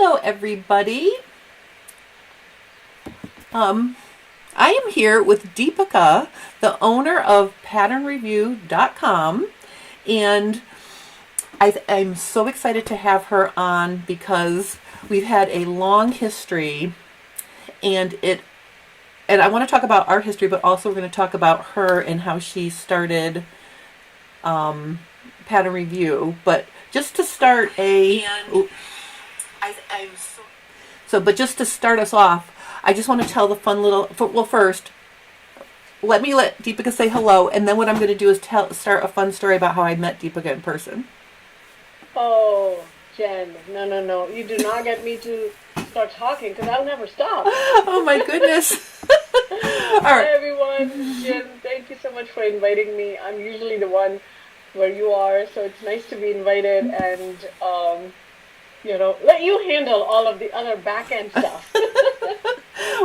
Hello, everybody. I am here with Deepika, the owner of patternreview.com, and I'm so excited to have her on because we've had a long history, and I want to talk about our history, but also we're going to talk about her and how she started Pattern Review. But just to start but just to start us off, I just want to tell the fun little. Well, first, let Deepika say hello, and then what I'm going to do is start a fun story about how I met Deepika in person. Oh, Jen, no. You do not get me to start talking because I'll never stop. Oh, my goodness. All right. Hi, everyone. Jen, thank you so much for inviting me. I'm usually the one where you are, so it's nice to be invited and, let you handle all of the other back-end stuff.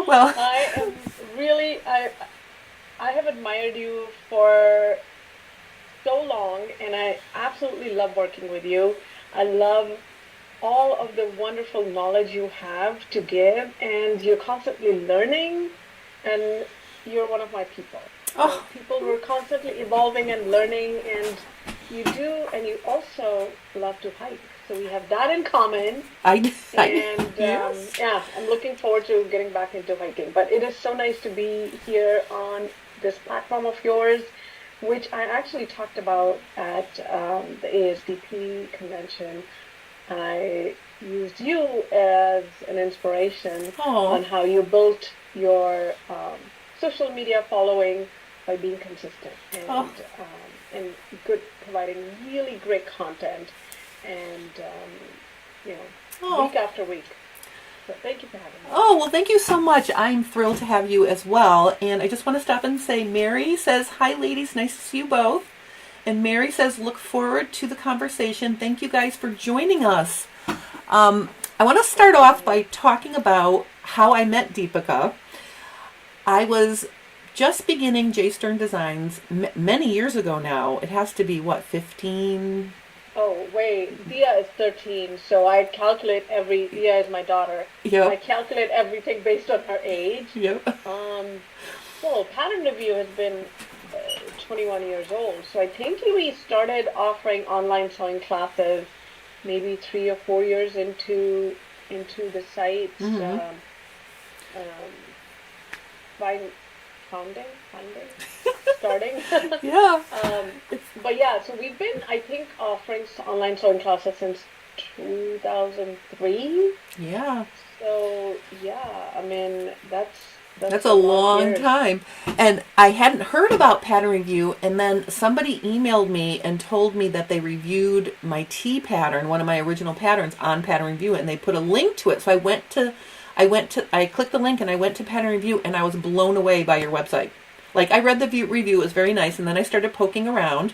Well, I have admired you for so long, and I absolutely love working with you. I love all of the wonderful knowledge you have to give, and you're constantly learning, and you're one of my people. Oh. People who are constantly evolving and learning, and you also love to hike. So we have that in common. Yes. I'm looking forward to getting back into hiking. But it is so nice to be here on this platform of yours, which I actually talked about at the ASDP convention. I used you as an inspiration on how you built your social media following by being consistent and providing really great content and week after week. So thank you for having me. Oh, well, thank you so much. I'm thrilled to have you as well. And I just want to stop and say, Mary says, hi, ladies. Nice to see you both. And Mary says, look forward to the conversation. Thank you guys for joining us. I want to start off by talking about how I met Deepika. I was just beginning J. Stern Designs many years ago now. It has to be, 15? Oh, wait. Dia is 13, so I calculate Dia is my daughter. Yep. I calculate everything based on her age. Yep. Well, Pattern Review has been 21 years old, so I think we started offering online sewing classes maybe 3 or 4 years into the site. Mm-hmm. Starting. Yeah. But yeah, so we've been, I think, offering online sewing classes since 2003. Yeah. So yeah, I mean that's a long time. And I hadn't heard about Pattern Review, and then somebody emailed me and told me that they reviewed my tea pattern, one of my original patterns, on Pattern Review, and they put a link to it. So I clicked the link and I went to Pattern Review, and I was blown away by your website. Like, I read the review, it was very nice, and then I started poking around.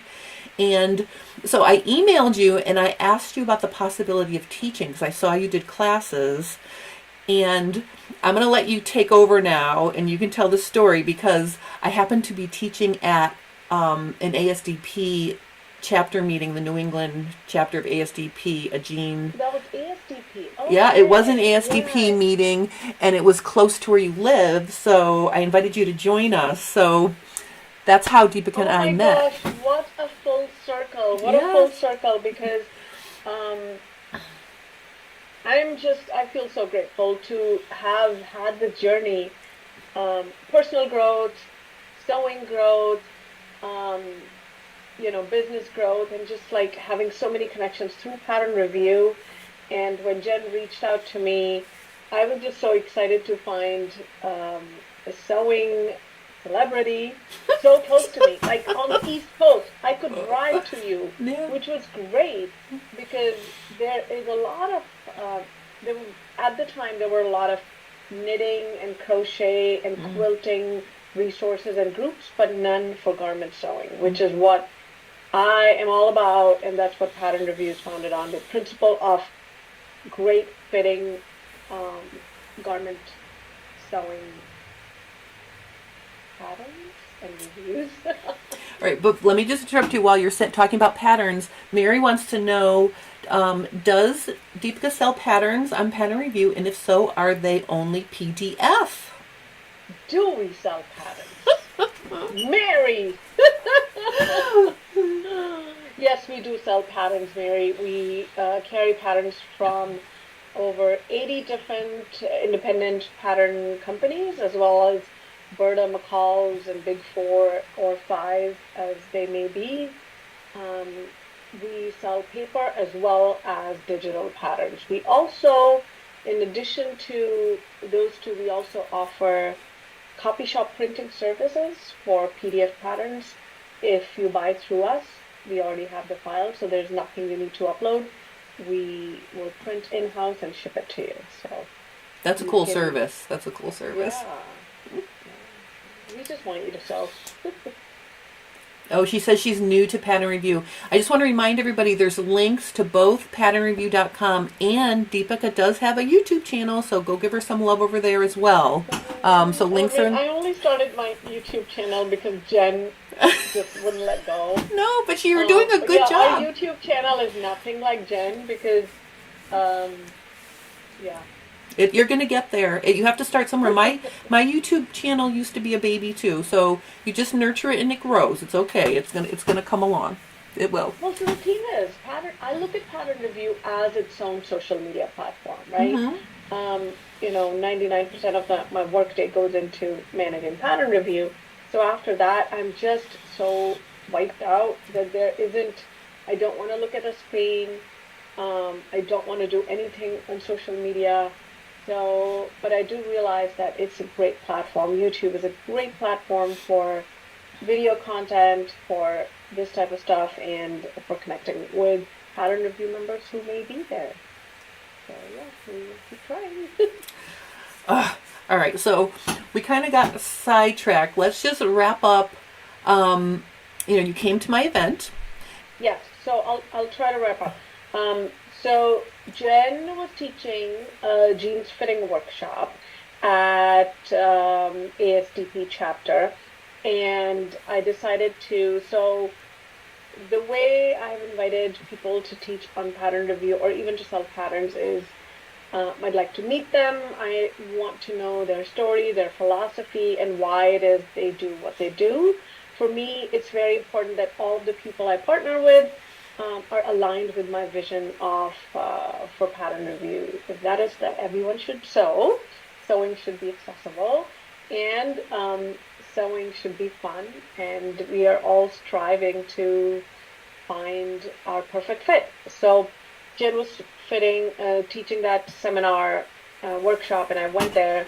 And so I emailed you and I asked you about the possibility of teaching because I saw you did classes. And I'm going to let you take over now and you can tell the story because I happen to be teaching at an ASDP chapter meeting, the New England chapter of ASDP, That was ASDP. Oh, yeah, it was an ASDP meeting, and it was close to where you live, so I invited you to join us. So that's how Deepika and I met. Oh my gosh, what a full circle. What a full circle, because I feel so grateful to have had the journey, personal growth, sewing growth, business growth, and just like having so many connections through Pattern Review. And when Jen reached out to me, I was just so excited to find a sewing celebrity so close to me, like on the East Coast. I could drive to you, which was great because there is a lot of, at the time there were a lot of knitting and crochet and quilting resources and groups, but none for garment sewing, which is what I am all about, and that's what Pattern Review is founded on, the principle of great fitting garment sewing patterns and reviews. All right, but let me just interrupt you while you're talking about patterns. Mary wants to know, does Deepika sell patterns on Pattern Review? And if so, are they only PDF? Do we sell patterns? Mary! Yes, we do sell patterns, Mary. We carry patterns from over 80 different independent pattern companies, as well as Berta McCall's and Big Four or Five, as they may be. Um, we sell paper as well as digital patterns. We also, in addition to those two, we also offer copy shop printing services for PDF patterns. If you buy through us, we already have the file, so there's nothing you need to upload. We will print in-house and ship it to you. So that's a cool service. That's a cool service. Yeah. We just want you to sell. Oh, she says she's new to Pattern Review. I just want to remind everybody there's links to both patternreview.com, and Deepika does have a YouTube channel, so go give her some love over there as well. So links are... I only started my YouTube channel because Jen just wouldn't let go. No, but you were doing a good job. Our YouTube channel is nothing like Jen because, You're going to get there. You have to start somewhere. My YouTube channel used to be a baby too, so you just nurture it and it grows. It's okay. It's gonna come along. It will. Well, so the thing is, I look at Pattern Review as its own social media platform, right? Mm-hmm. 99% of my workday goes into managing Pattern Review. So after that, I'm just so wiped out that I don't want to look at a screen. I don't want to do anything on social media. So, but I do realize that it's a great platform. YouTube is a great platform for video content, for this type of stuff, and for connecting with Pattern Review members who may be there. So, yeah, we will keep trying. All right, so we kind of got sidetracked. Let's just wrap up. You came to my event. Yes, so I'll try to wrap up. So Jen was teaching a jeans fitting workshop at ASDP chapter, and I decided so the way I've invited people to teach on Pattern Review or even to sell patterns is I'd like to meet them. I want to know their story, their philosophy, and why it is they do what they do. For me, it's very important that all of the people I partner with are aligned with my vision of for Pattern Review. If that is that everyone should sew, sewing should be accessible, and sewing should be fun, and we are all striving to find our perfect fit. So Jen was teaching that seminar workshop, and I went there,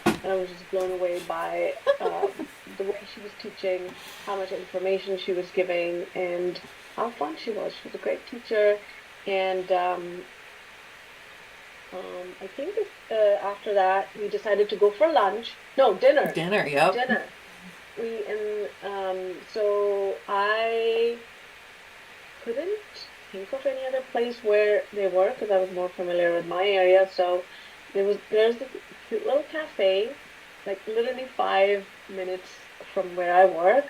and I was just blown away by the way she was teaching, how much information she was giving, and how fun she was. She was a great teacher, and I think after that we decided to go for dinner. Dinner, yep. Dinner. So I couldn't think of any other place where they were because I was more familiar with my area. So there's this cute little cafe, like literally 5 minutes from where I work,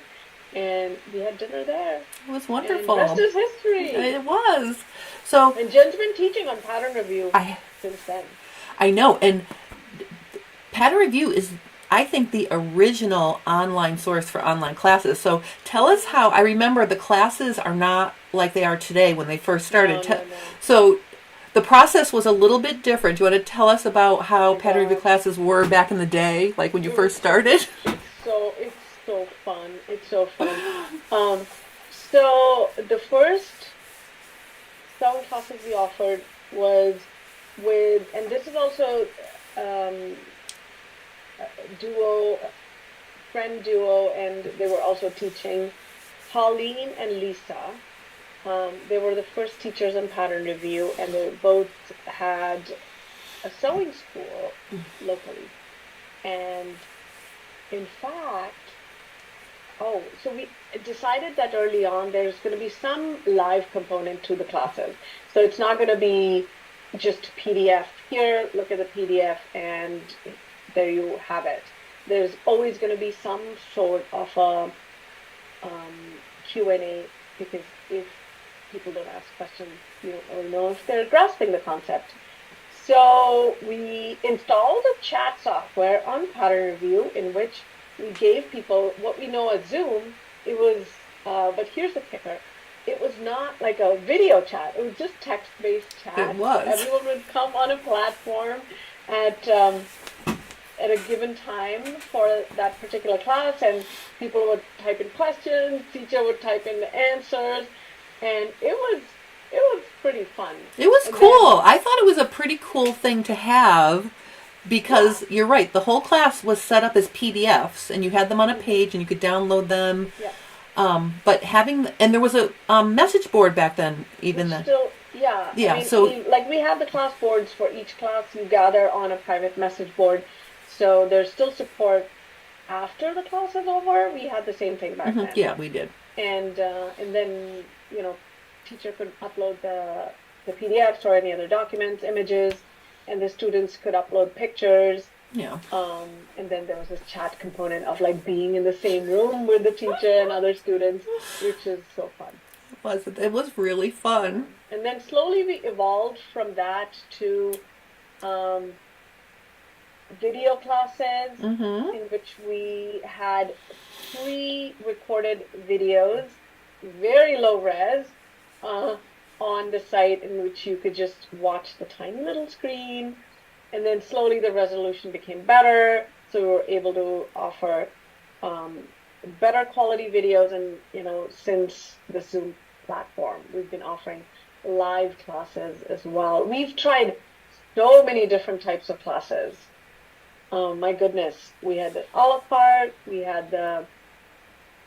and we had dinner there. It was wonderful. And the rest is history. It was. So, and Jen's been teaching on Pattern Review since then. I know, and Pattern Review is, I think, the original online source for online classes. So tell us how. I remember the classes are not like they are today when they first started. No. So the process was a little bit different. Do you want to tell us about how Pattern Review classes were back in the day, like when you first started? It's so fun. It's so fun. So the first sewing classes we offered was with, and this is also friend duo, and they were also teaching, Pauline and Lisa. They were the first teachers in Pattern Review, and they both had a sewing school locally. And in fact, so we decided that early on there's going to be some live component to the classes. So it's not going to be just PDF. Here, look at the PDF, and there you have it. there's always going to be some sort of a Q&A, because if people don't ask questions, you don't really know if they're grasping the concept. So we installed a chat software on Pattern Review in which we gave people what we know as Zoom. It was, but here's the kicker. It was not like a video chat. It was just text-based chat. It was. Everyone would come on a platform at a given time for that particular class, and people would type in questions, teacher would type in the answers, and it was pretty fun. It was cool. I thought it was a pretty cool thing to have, because you're right, the whole class was set up as PDFs, and you had them on a page, and you could download them. Yeah. But and there was a message board back then, even then. Still, yeah. Yeah. I mean, So we have the class boards for each class. You gather on a private message board, so there's still support after the class is over. We had the same thing back then. Yeah, we did. And then teacher could upload the PDFs or any other documents, images, and the students could upload pictures. Yeah. And then there was this chat component of like being in the same room with the teacher and other students, which is so fun. It was really fun. And then slowly we evolved from that to video classes, in which we had pre-recorded videos, very low res, on the site, in which you could just watch the tiny little screen. And then slowly the resolution became better, so we were able to offer better quality videos. And since the Zoom platform, we've been offering live classes as well. We've tried so many different types of classes. My goodness, we had the a la carte, we had the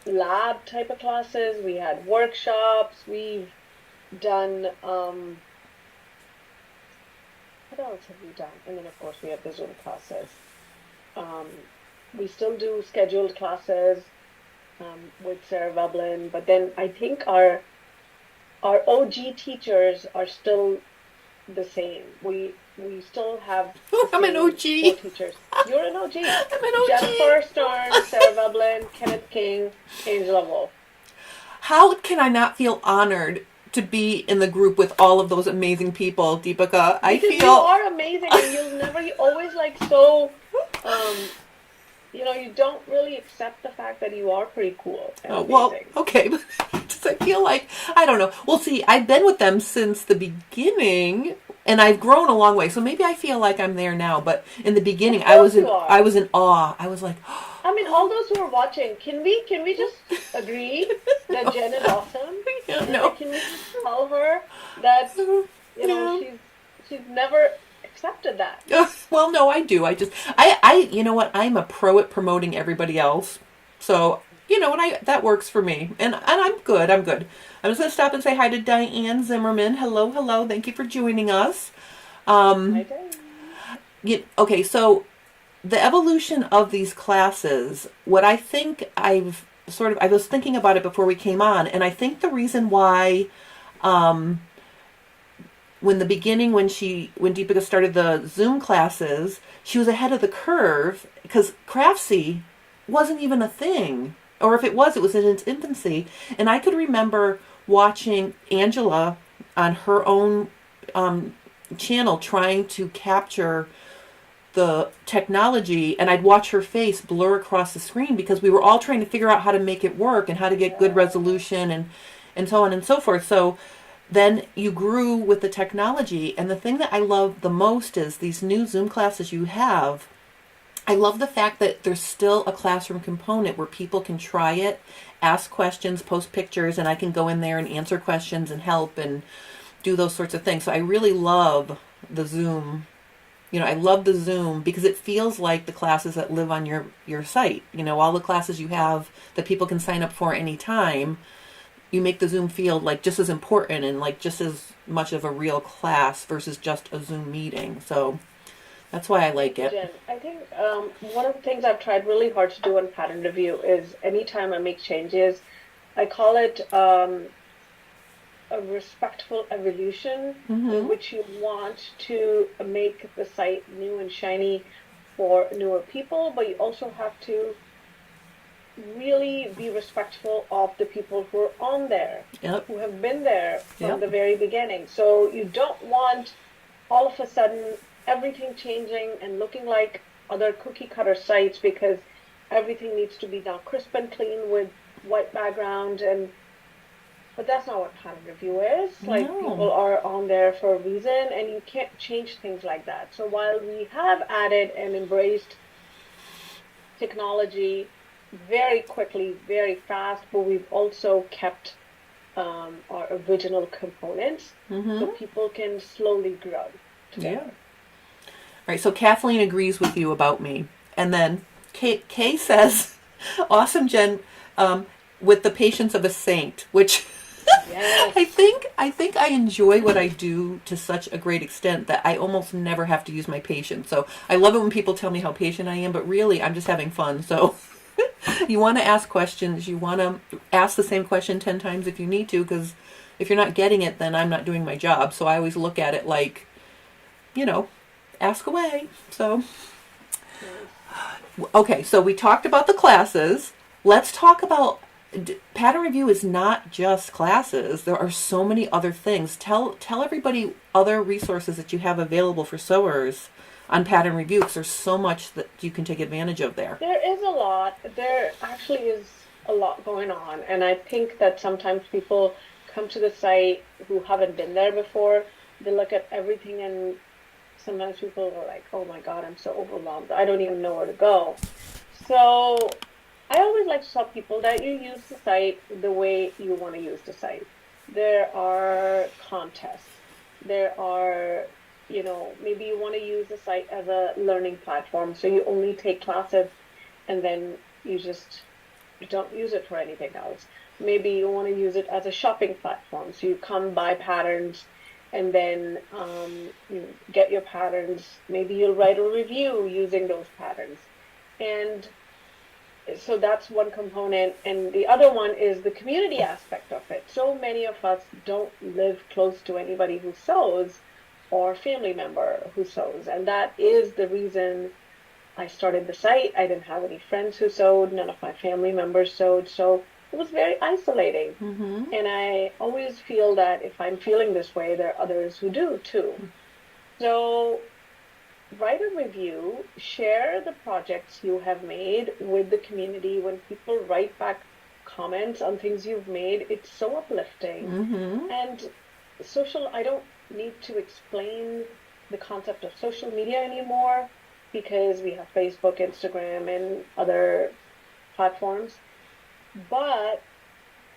lab type of classes, we had workshops, we've done what else have we done? And then, of course, we have the Zoom classes. We still do scheduled classes with Sarah Veblen, but then I think our OG teachers are still the same. We still have I'm an OG. Teachers. You're an OG. I'm an OG. Jennifer Stern, Sarah Veblen, Kenneth King, Angela Wolf. How can I not feel honored to be in the group with all of those amazing people, Deepika? Because you are amazing, and you're always like so, you don't really accept the fact that you are pretty cool. Well, okay, but I feel like, I don't know. Well, see, I've been with them since the beginning, and I've grown a long way. So maybe I feel like I'm there now, but in the beginning, I was in awe. I was like, I mean, all those who are watching, can we just agree that Jen is awesome? No. Can we just tell her that she's never accepted that? Well, no, I do. I you know what? I'm a pro at promoting everybody else. So, that works for me. And I'm good. I'm just going to stop and say hi to Diane Zimmerman. Hello. Thank you for joining us. Hi, Diane. Okay, so the evolution of these classes, what I think I was thinking about it before we came on, and I think the reason why, when Deepika started the Zoom classes, she was ahead of the curve, because Craftsy wasn't even a thing. Or if it was in its infancy. And I could remember watching Angela on her own channel trying to capture the technology, and I'd watch her face blur across the screen, because we were all trying to figure out how to make it work and how to get good resolution and so on and so forth. So then you grew with the technology. And the thing that I love the most is these new Zoom classes you have. I love the fact that there's still a classroom component where people can try it, ask questions, post pictures, and I can go in there and answer questions and help and do those sorts of things. So I really love the Zoom. I love the Zoom because it feels like the classes that live on your site. All the classes you have that people can sign up for anytime, you make the Zoom feel like just as important and like just as much of a real class versus just a Zoom meeting. So that's why I like it. Jen, I think one of the things I've tried really hard to do on Pattern Review is anytime I make changes, I call it a respectful evolution, in which you want to make the site new and shiny for newer people, but you also have to really be respectful of the people who are on there, Yep. who have been there from Yep. the very beginning. So you don't want all of a sudden everything changing and looking like other cookie cutter sites because everything needs to be now crisp and clean with white background, and but that's not what pattern review is. Like, No. people are on there for a reason and you can't change things like that. So while we have added and embraced technology very quickly, very fast, but we've also kept our original components so Mm-hmm. people can slowly grow Yeah. together. All right, so Kathleen agrees with you about me. And then Kay says, awesome, Jen, um, with the patience of a saint, which Yes. I think I enjoy what I do to such a great extent that I almost never have to use my patience. So I love it when people tell me how patient I am, but really I'm just having fun. So you want to ask questions, you want to ask the same question 10 times if you need to, because if you're not getting it, then I'm not doing my job. So I always look at it like, you know, ask away. So, Nice. okay, so we talked about the classes. Let's talk about pattern review is not just classes. There are so many other things. Tell everybody other resources that you have available for sewers on pattern review, because there's so much that you can take advantage of there. There is a lot. There actually is a lot going on. And I think that sometimes people come to the site who haven't been there before. They look at everything, and sometimes people are like, oh my God, I'm so overwhelmed. I don't even know where to go. So I always like to tell people that you use the site the way you want to use the site. There are contests. There are, maybe you want to use the site as a learning platform. So you only take classes and then you just don't use it for anything else. Maybe you want to use it as a shopping platform. So you come buy patterns and then you get your patterns. Maybe you'll write a review using those patterns. And so that's one component. And the other one is the community aspect of it. So many of us don't live close to anybody who sews or family member who sews. And that is the reason I started the site. I didn't have any friends who sewed, none of my family members sewed. So it was very isolating. Mm-hmm. And I always feel that if I'm feeling this way, there are others who do too. So write a review, share the projects you have made with the community. When people write back comments on things you've made, it's so uplifting. Mm-hmm. And I don't need to explain the concept of social media anymore because we have Facebook, Instagram, and other platforms. But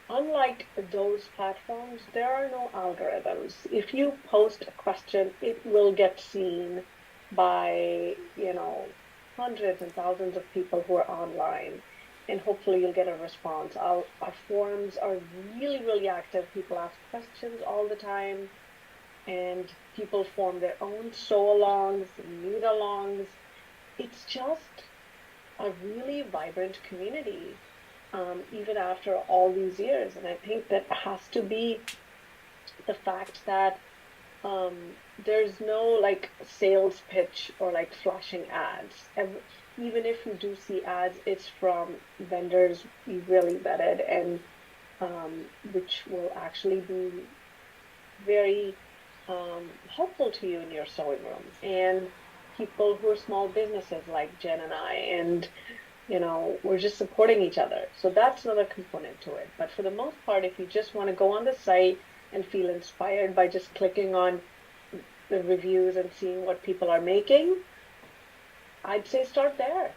unlike those platforms, there are no algorithms. If you post a question, it will get seen by, hundreds and thousands of people who are online. And hopefully you'll get a response. Our forums are really, really active. People ask questions all the time, and people form their own sew-alongs, meet-alongs. It's just a really vibrant community, even after all these years. And I think that has to be the fact that there's no like sales pitch or like flashing ads. Even if you do see ads, it's from vendors you really vetted and which will actually be very helpful to you in your sewing room. And people who are small businesses like Jen and I, and we're just supporting each other. So that's another component to it. But for the most part, if you just want to go on the site and feel inspired by just clicking on the reviews and seeing what people are making, I'd say start there.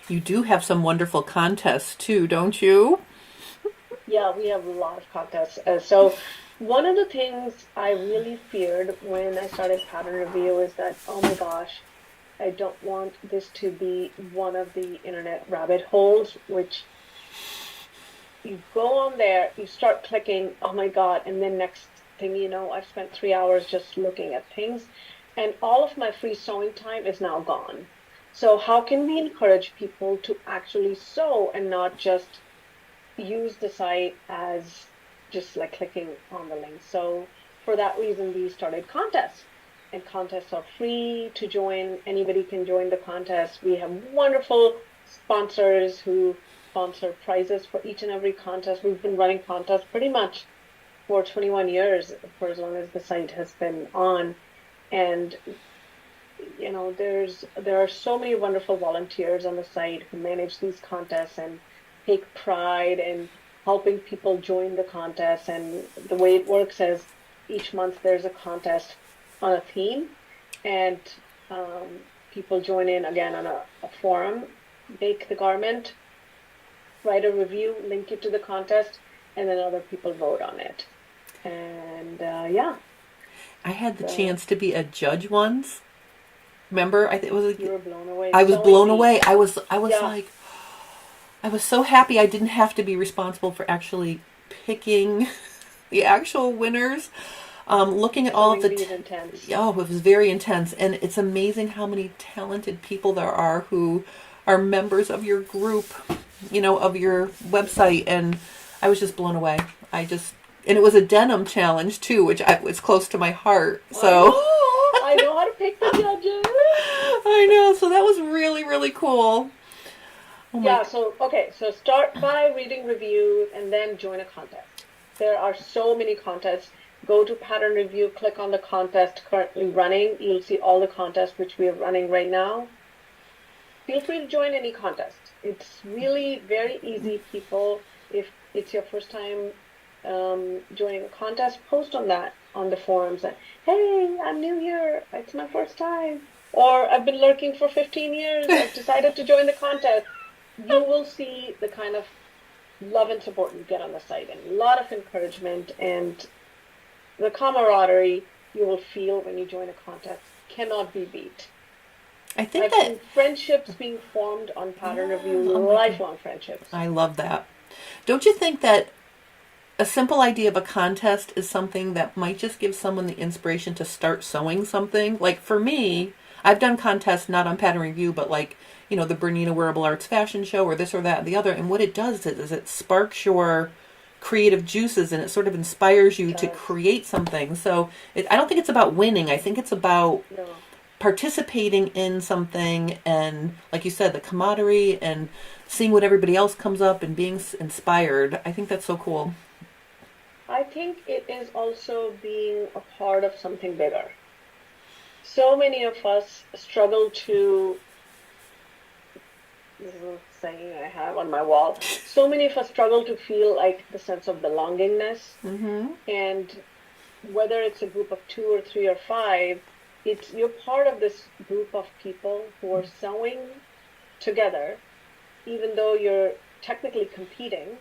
You do have some wonderful contests too, don't you? Yeah, we have a lot of contests. So one of the things I really feared when I started pattern review is that, oh my gosh, I don't want this to be one of the internet rabbit holes, which you go on there, you start clicking, oh my God, and then next thing you know, I've spent 3 hours just looking at things, and all of my free sewing time is now gone. So how can we encourage people to actually sew and not just use the site as just like clicking on the link? So for that reason, we started contests. and contests are free to join. Anybody can join the contest. We have wonderful sponsors who sponsor prizes for each and every contest. We've been running contests pretty much for 21 years, for as long as the site has been on. And there are so many wonderful volunteers on the site who manage these contests and take pride in helping people join the contest. And the way it works is each month there's a contest on a theme, and people join in again on a forum, make the garment, write a review, link it to the contest, and then other people vote on it. And yeah. I had the chance to be a judge once. Remember? I think it was. You were blown away. I was So blown indeed. away. I was Yeah. like, I was so happy I didn't have to be responsible for actually picking the actual winners. Looking at all of the. Sewing bee is intense. Oh, it was very intense, and it's amazing how many talented people there are who are members of your group, of your website, and I was just blown away. And it was a denim challenge too, which was close to my heart. So I know how to pick the judges. I know. So that was really, really cool. Oh Yeah, so start by reading reviews and then join a contest. There are so many contests. Go to Pattern Review, click on the contest currently running. You'll see all the contests which we are running right now. Feel free to join any contest. It's really very easy, people. If it's your first time joining a contest, post on that on the forums that, hey, I'm new here, it's my first time, or I've been lurking for 15 years, I've decided to join the contest. You will see the kind of love and support you get on the site, and a lot of encouragement, and the camaraderie you will feel when you join a contest cannot be beat. I think I've seen friendships being formed on Pattern Review, lifelong friendships. I love that. Don't you think that a simple idea of a contest is something that might just give someone the inspiration to start sewing something? Like for me, I've done contests not on Pattern Review, but like, the Bernina Wearable Arts Fashion Show or this or that and the other. And what it does is it sparks your creative juices and it sort of inspires you to create something. So I don't think it's about winning. I think it's about participating in something and, like you said, the camaraderie and seeing what everybody else comes up and being inspired. I think that's so cool. I think it is also being a part of something bigger. So many of us struggle to, this is a saying I have on my wall, so many of us struggle to feel like the sense of belongingness. Mm-hmm. And whether it's a group of 2 or 3 or 5, you're part of this group of people who are sewing together, even though you're technically competing,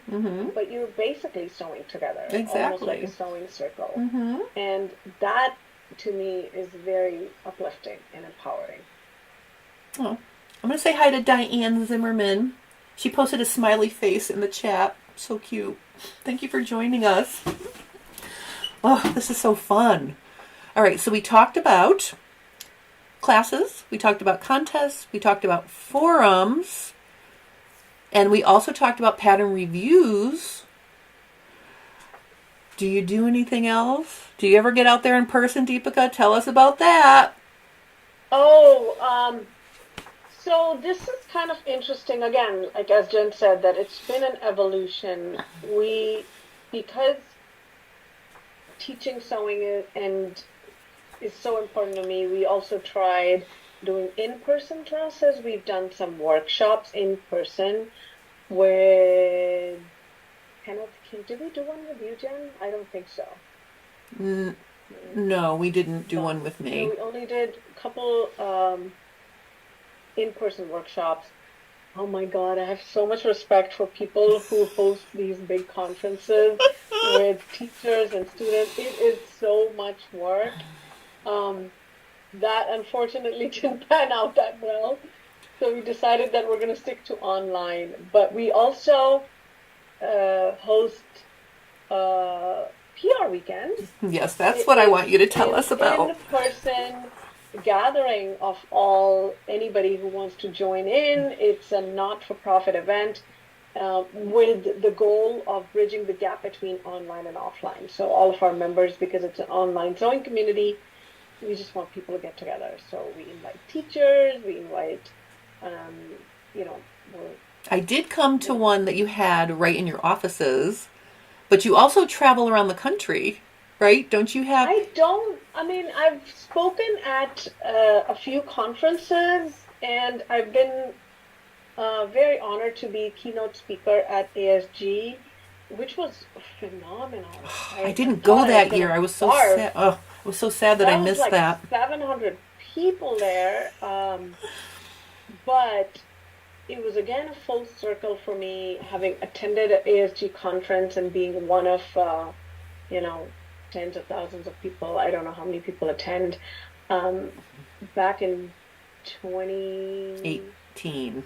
but you're basically sewing together. Exactly. Almost like a sewing circle. Mm-hmm. And that, to me, is very uplifting and empowering. Oh, I'm going to say hi to Diane Zimmerman. She posted a smiley face in the chat. So cute. Thank you for joining us. Oh, this is so fun. All right, so we talked about classes, we talked about contests, we talked about forums, and we also talked about pattern reviews. Do you do anything else? Do you ever get out there in person, Deepika? Tell us about that. So this is kind of interesting. Again, like as Jen said, that it's been an evolution. Because teaching sewing is so important to me, we also tried doing in-person classes. We've done some workshops in person with, did we do one with you, Jen? I don't think so. No, we didn't do one with me. No, we only did a couple in-person workshops. Oh my God, I have so much respect for people who host these big conferences with teachers and students. It is so much work. That unfortunately didn't pan out that well. So we decided that we're going to stick to online. But we also host PR weekend. Yes, that's what I want you to tell us about. In-person gathering of anybody who wants to join in. It's a not-for-profit event with the goal of bridging the gap between online and offline. So all of our members, because it's an online sewing community, we just want people to get together. So we invite teachers, we invite, um, you know, we're, I did come to we're, one that you had right in your offices, but you also travel around the country, right? Don't you have? I mean, I've spoken at a few conferences, and I've been very honored to be keynote speaker at ASG, which was phenomenal. I I didn't thought go I was that gonna year. I was so barf. sad. Oh, I was so sad that I That was missed like that. 700 people there. But it was again a full circle for me having attended an ASG conference and being one of, you know, tens of thousands of people. I don't know how many people attend. Um, Back in 20, 18.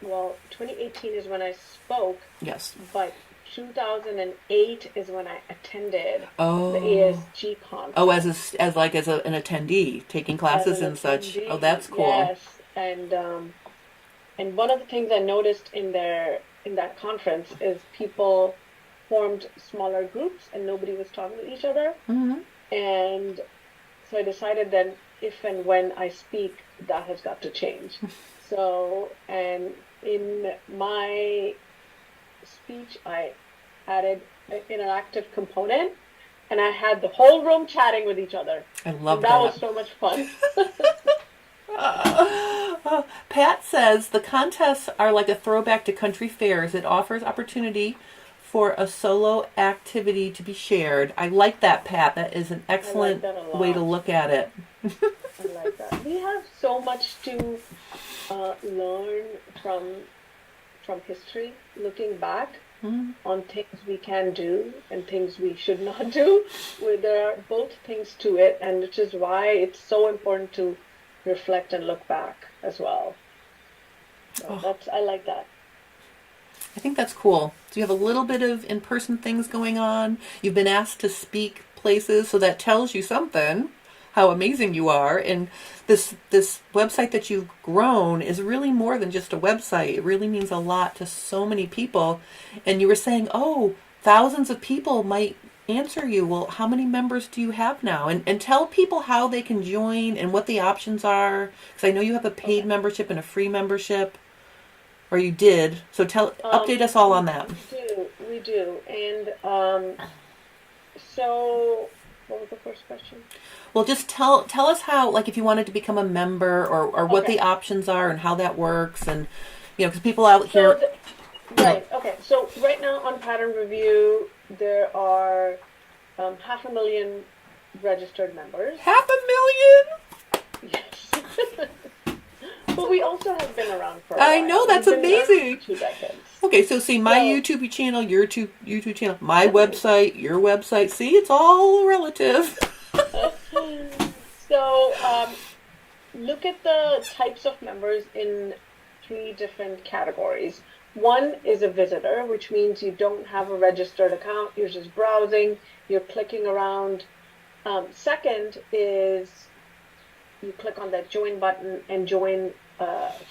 well, 2018 is when I spoke, Yes. but 2008 is when I attended the Oh. ASG Oh, conference as an attendee, taking as classes an and such. Oh, attendee. that's cool. Yes, and one of the things I noticed in that conference is people formed smaller groups and nobody was talking to each other. Hmm. And so I decided then if and when I speak, that has got to change. So, and in my speech, I added an interactive component and I had the whole room chatting with each other. I And love that that. was so much fun. Pat says the contests are like a throwback to country fairs. It offers opportunity for a solo activity to be shared. I like that, Pat. That is an I like excellent that a way to lot. look at it. I like that. We have so much to learn from history, looking back Mhm. on things we can do and things we should not do. Where there are both things to it, and which is why it's so important to reflect and look back as well. So Oh, that's I like that. I think that's cool. So you have a little bit of in-person things going on. You've been asked to speak places, so that tells you something, how amazing you are. And this website that you've grown is really more than just a website. It really means a lot to so many people. And you were saying, oh, thousands of people might answer you. Well, how many members do you have now? And tell people how they can join and what the options are. Because I know you have a paid Okay. membership and a free membership. Or you did. So update us all on that. We do, and so what was the first question? Well, just tell us how, like, if you wanted to become a member, or what the Okay, options are and how that works, and because people out so here, you know, right, okay, so right now on Pattern Review there are 500,000 registered members. 500,000. Yes. But we also have been around for a I while. know, We've that's been around for amazing. 2 decades. Okay, so see my So, YouTube channel, your YouTube channel, my website, your website. See, it's all relative. so look at the types of members in three different categories. One is a visitor, which means you don't have a registered account, you're just browsing, you're clicking around. Second is you click on that join button and join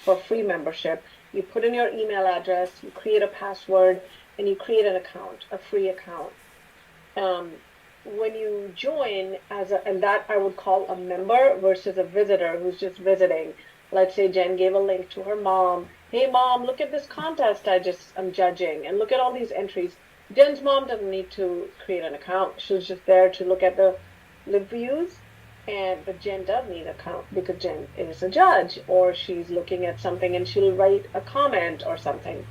for free membership. You put in your email address, you create a password, and you create an account, a free account. Um, when you join and that I would call a member versus a visitor who's just visiting. Let's say Jen gave a link to her mom. Hey mom, look at this contest I'm judging, and look at all these entries. Jen's mom doesn't need to create an account. She's just there to look at the live views. But Jen does need an account because Jen is a judge, or she's looking at something and she'll write a comment or something.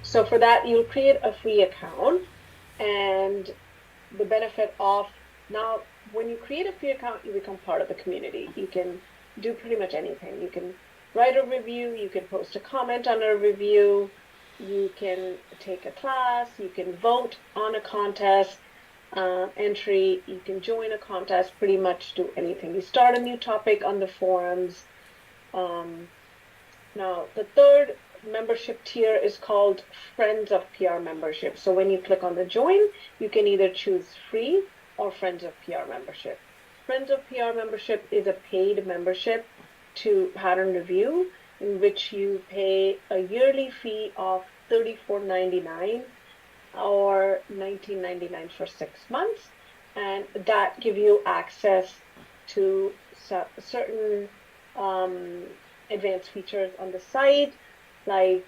So for that, you'll create a free account, and the benefit of now when you create a free account, you become part of the community. You can do pretty much anything. You can write a review, you can post a comment on a review, you can take a class, you can vote on a contest entry, you can join a contest, pretty much do anything. You start a new topic on the forums. Um, Now, the third membership tier is called Friends of PR membership. So when you click on the join, you can either choose free or Friends of PR membership. Friends of PR membership is a paid membership to Pattern Review, in which you pay a yearly fee of $34.99 or $19.99 for 6 months, and that give you access to certain um, advanced features on the site, like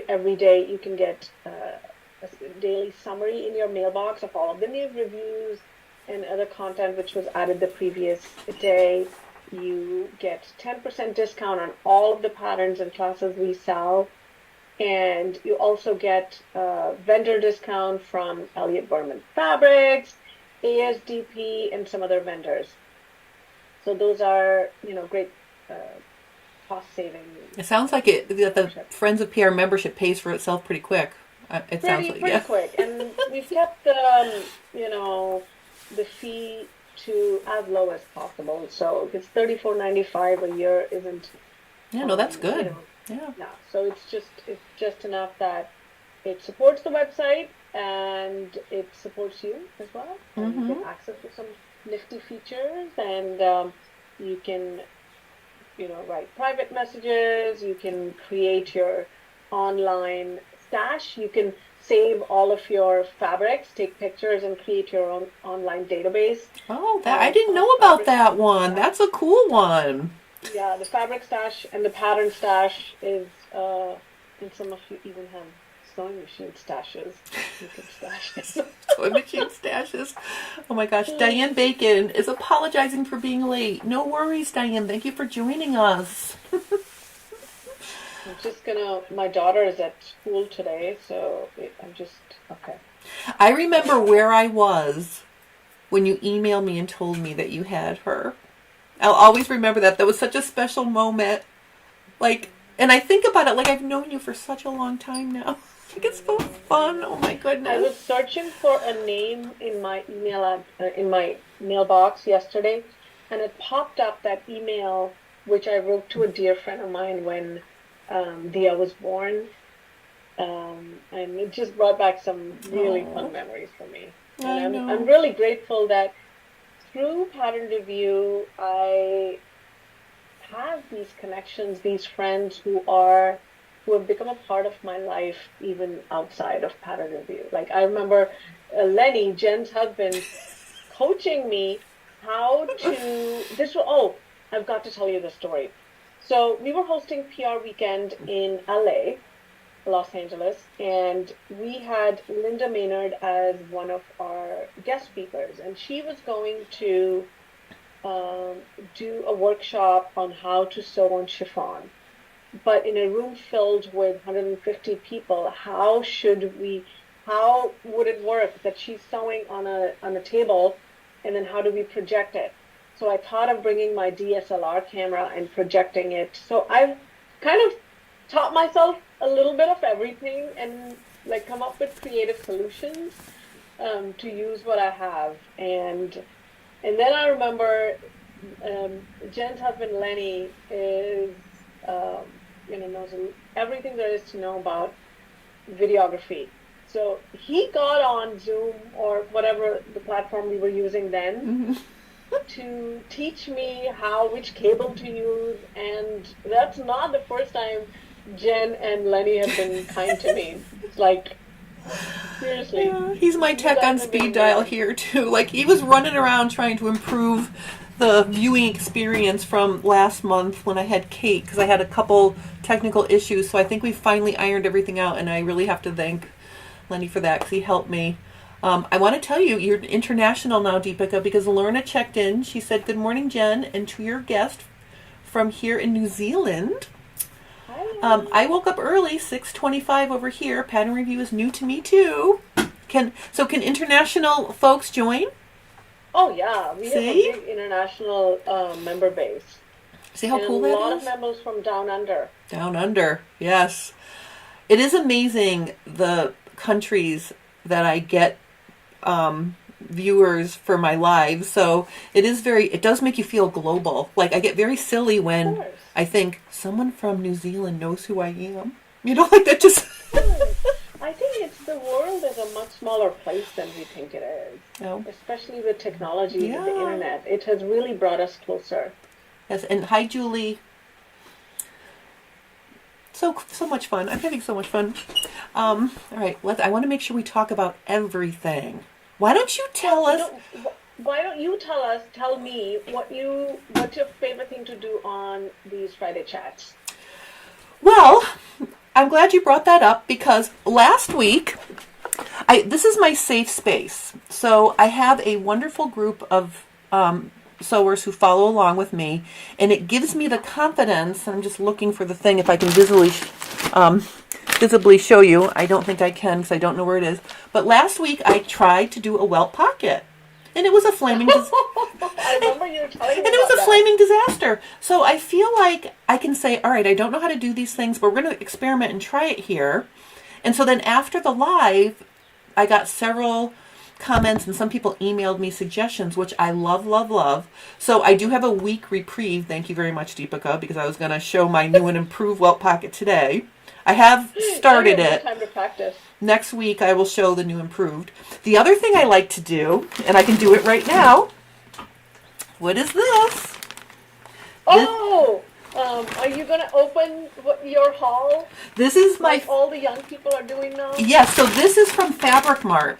every day you can get a daily summary in your mailbox of all of the new reviews and other content which was added the previous day. You get 10% discount on all of the patterns and classes we sell. And you also get vendor discount from Elliott Berman Fabrics, ASDP, and some other vendors. So those are, great cost saving. It sounds like that the Friends of PR membership pays for itself pretty quick. It sounds like pretty quick, and we've kept the fee to as low as possible. So if it's $34.95 a year, isn't no, that's good. Yeah. So it's just enough that it supports the website and it supports you as well. And you get access to some nifty features, and you can, write private messages. You can create your online stash. You can save all of your fabrics, take pictures, and create your own online database. Oh, I didn't know about that one. That's a cool one. Yeah, the fabric stash and the pattern stash is, and some of you even have sewing machine stashes. You can stash it. Sewing machine stashes. Oh my gosh, Diane Bacon is apologizing for being late. No worries, Diane. Thank you for joining us. I'm just my daughter is at school today, so okay. I remember where I was when you emailed me and told me that you had her. I'll always remember that. That was such a special moment. And I think about it like I've known you for such a long time now. It's so fun. Oh my goodness. I was searching for a name in my in my mailbox yesterday, and it popped up that email which I wrote to a dear friend of mine when Dia was born, and it just brought back some really fun memories for me. And I'm really grateful that through Pattern Review, I have these connections, these friends who have become a part of my life even outside of Pattern Review. Like I remember Lenny, Jen's husband, coaching me how to. I've got to tell you the story. So we were hosting PR weekend in LA, Los Angeles, and we had Linda Maynard as one of our guest speakers, and she was going to do a workshop on how to sew on chiffon. But in a room filled with 150 people, how would it work that she's sewing on a table, and then how do we project it? So I thought of bringing my DSLR camera and projecting it. So I've kind of taught myself a little bit of everything and come up with creative solutions to use what I have. And then I remember Jen's husband Lenny is knows everything there is to know about videography. So he got on Zoom or whatever the platform we were using then to teach me which cable to use, and that's not the first time Jen and Lenny have been kind to me. It's seriously. Yeah, he's my tech on speed dial here too. He was running around trying to improve the viewing experience from last month when I had Kate, because I had a couple technical issues, so I think we finally ironed everything out, and I really have to thank Lenny for that because he helped me. I want to tell you, you're international now, Deepika, because Lorna checked in. She said, "Good morning, Jen, and to your guest from here in New Zealand." Hi. I woke up early, 6:25 over here. Pattern Review is new to me too. Can international folks join? Oh yeah, we have a big international member base. See how cool that is? A lot of members from down under. Down under, yes. It is amazing the countries that I get viewers for my lives. So it does make you feel global. I get very silly when I think someone from New Zealand knows who I am. That just... I think the world is a much smaller place than we think it is. Oh. Especially with technology and the internet. It has really brought us closer. Yes, and hi, Julie. So much fun. I'm having so much fun. All right, I want to make sure we talk about everything. Why don't you tell us why don't you tell me what's your favorite thing to do on these Friday chats? Well, I'm glad you brought that up because last week, this is my safe space. So I have a wonderful group of sewers who follow along with me, and it gives me the confidence. I'm just looking for the thing if I can visibly show you. I don't think I can because I don't know where it is. But last week I tried to do a welt pocket, and it was a flaming. I remember you telling me And it was about a that. flaming disaster. So I feel like I can say, all right, I don't know how to do these things, but we're going to experiment and try it here. And so then after the live, I got several comments and some people emailed me suggestions, which I love, love, love. So I do have a week reprieve. Thank you very much, Deepika, because I was going to show my new and improved welt pocket today. I have started it. Time to practice. Next week I will show the new improved. The other thing I like to do, and I can do it right now, what is this? Oh, are you gonna open your haul This is my like all the young people are doing now? yes. So this is from Fabric Mart.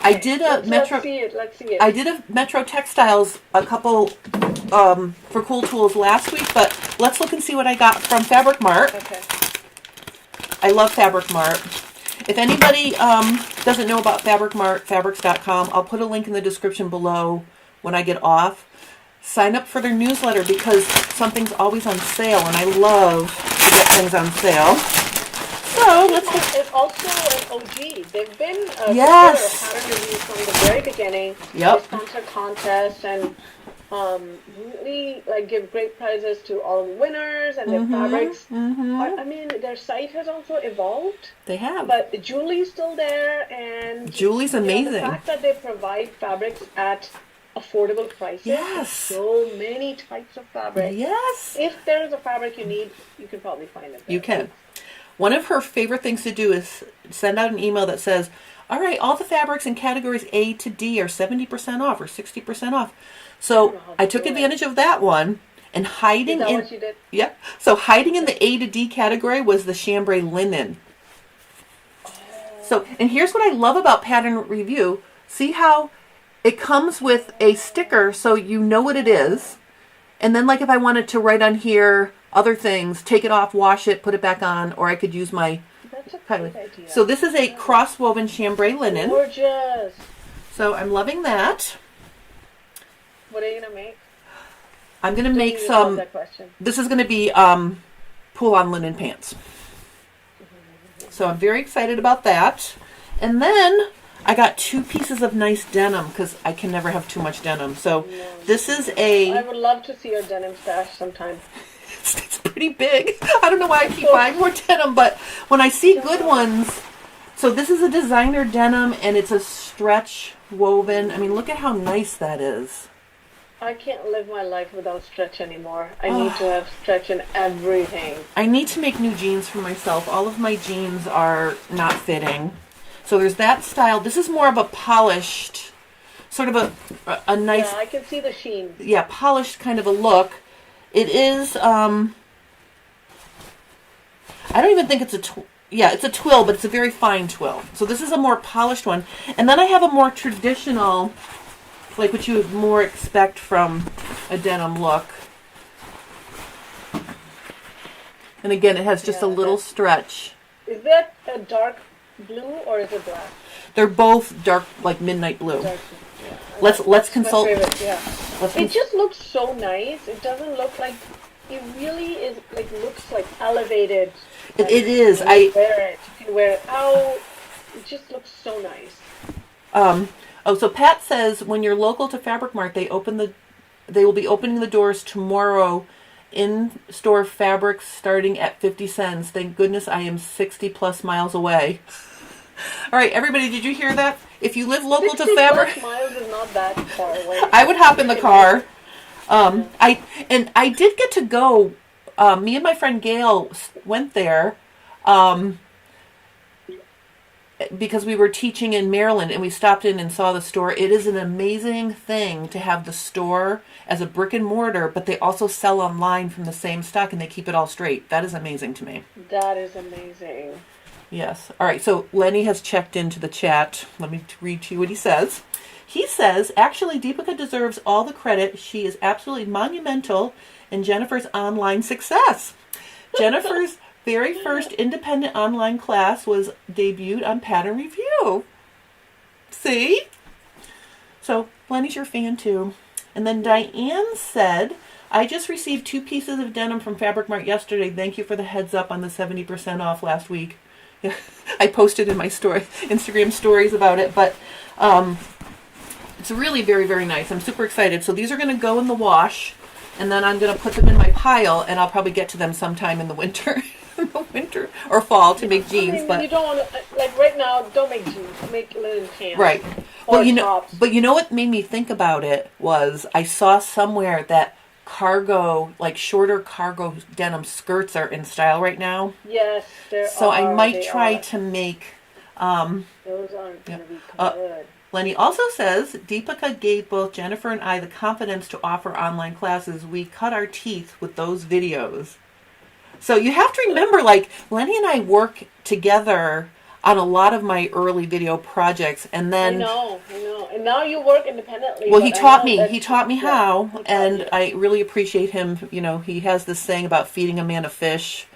I did a Metro. Let's see it. Let's see it. I did a Metro Textiles a couple for Cool Tools last week, but let's look and see what I got from Fabric Mart. Okay. I love Fabric Mart. If anybody doesn't know about Fabric Mart, fabrics.com, I'll put a link in the description below when I get off. Sign up for their newsletter because something's always on sale, and I love to get things on sale. So let's look. It's also an OG. They've been Yes. pattern reviews from the very beginning. Yep. They sponsor contests and really like give great prizes to all the winners and their fabrics. I mean, their site has also evolved. They have. But Julie's still there, and Julie's amazing. the fact that they provide fabrics at affordable prices. Yes. So many types of fabric. Yes. If there is a fabric you need, you can probably find it there. You can. One of her favorite things to do is send out an email that says, all right, all the fabrics in categories A to D are 70% off or 60% off. So I took advantage of that one, and hiding Is that in what you did? yeah. So hiding in the A to D category was the chambray linen. So, and here's what I love about Pattern Review. See how it comes with a sticker so you know what it is. And then like if I wanted to write on here other things, take it off, wash it, put it back on, or I could use my That's a pattern. great idea. So this is a cross-woven chambray linen. Gorgeous. So I'm loving that. What are you gonna make? I'm going to make You love some, that question. this is going to be pull-on linen pants. So I'm very excited about that. And then I got 2 pieces of nice denim because I can never have too much denim. So this is I would love to see your denim stash sometime. it's pretty big. I don't know why I keep buying more denim, but when I see good ones, so this is a designer denim and it's a stretch woven. I mean, look at how nice that is. I can't live my life without stretch anymore. I need to have stretch in everything. I need to make new jeans for myself. All of my jeans are not fitting. So there's that style. This is more of a polished, sort of a nice, Yeah, I can see the sheen. polished kind of a look. It is, I don't even think it's it's a twill, but it's a very fine twill. So this is a more polished one. And then I have a more traditional, like what you would more expect from a denim look. And again, it has just a little stretch. Is that a dark blue or is it black? They're both dark, like midnight blue. Dark blue. Yeah. Let's consult. My favorite, yeah. Let's It just looks so nice. It doesn't look like it really is like looks like elevated. It is. You can wear it. You can wear it out. It just looks so nice. So Pat says when you're local to Fabric Mart, they will be opening the doors tomorrow. In-store fabrics starting at 50 cents. Thank goodness I am 60 plus miles away. All right, everybody, did you hear that? If you live local to 60 Fabric, plus miles is not that far away. I would hop in the car. I did get to go. Me and my friend Gail went there because we were teaching in Maryland, and we stopped in and saw the store. It is an amazing thing to have the store as a brick and mortar, but they also sell online from the same stock, and they keep it all straight. That is amazing to me. That is amazing. Yes. All right, so Lenny has checked into the chat. Let me read to you what he says. he says, actually, Deepika deserves all the credit. She is absolutely monumental in Jennifer's online success. Jennifer's very first independent online class was debuted on Pattern Review. See? So, Lenny's your fan too. And then Diane said, I just received 2 pieces of denim from Fabric Mart yesterday. Thank you for the heads up on the 70% off last week. Yeah, I posted in my Instagram stories about it, but it's really very, very nice. I'm super excited. So these are going to go in the wash, and then I'm going to put them in my pile, and I'll probably get to them sometime in the winter. Winter or fall to make jeans. I mean, but you don't want to, like right now, don't make jeans. Make linen pants. Right. Or Well, tops. but you know what made me think about it was I saw somewhere that cargo, like shorter cargo denim skirts are in style right now. Yes, there So are. I might they try are. to make. Those aren't going to be good. Lenny also says, Deepika gave both Jennifer and I the confidence to offer online classes. We cut our teeth with those videos. So you have to remember, like, Lenny and I work together on a lot of my early video projects, and then I know. And now you work independently. well, but he I taught know me. that- He taught me yeah, how, he taught and you. I really appreciate him. You know, he has this saying about feeding a man a fish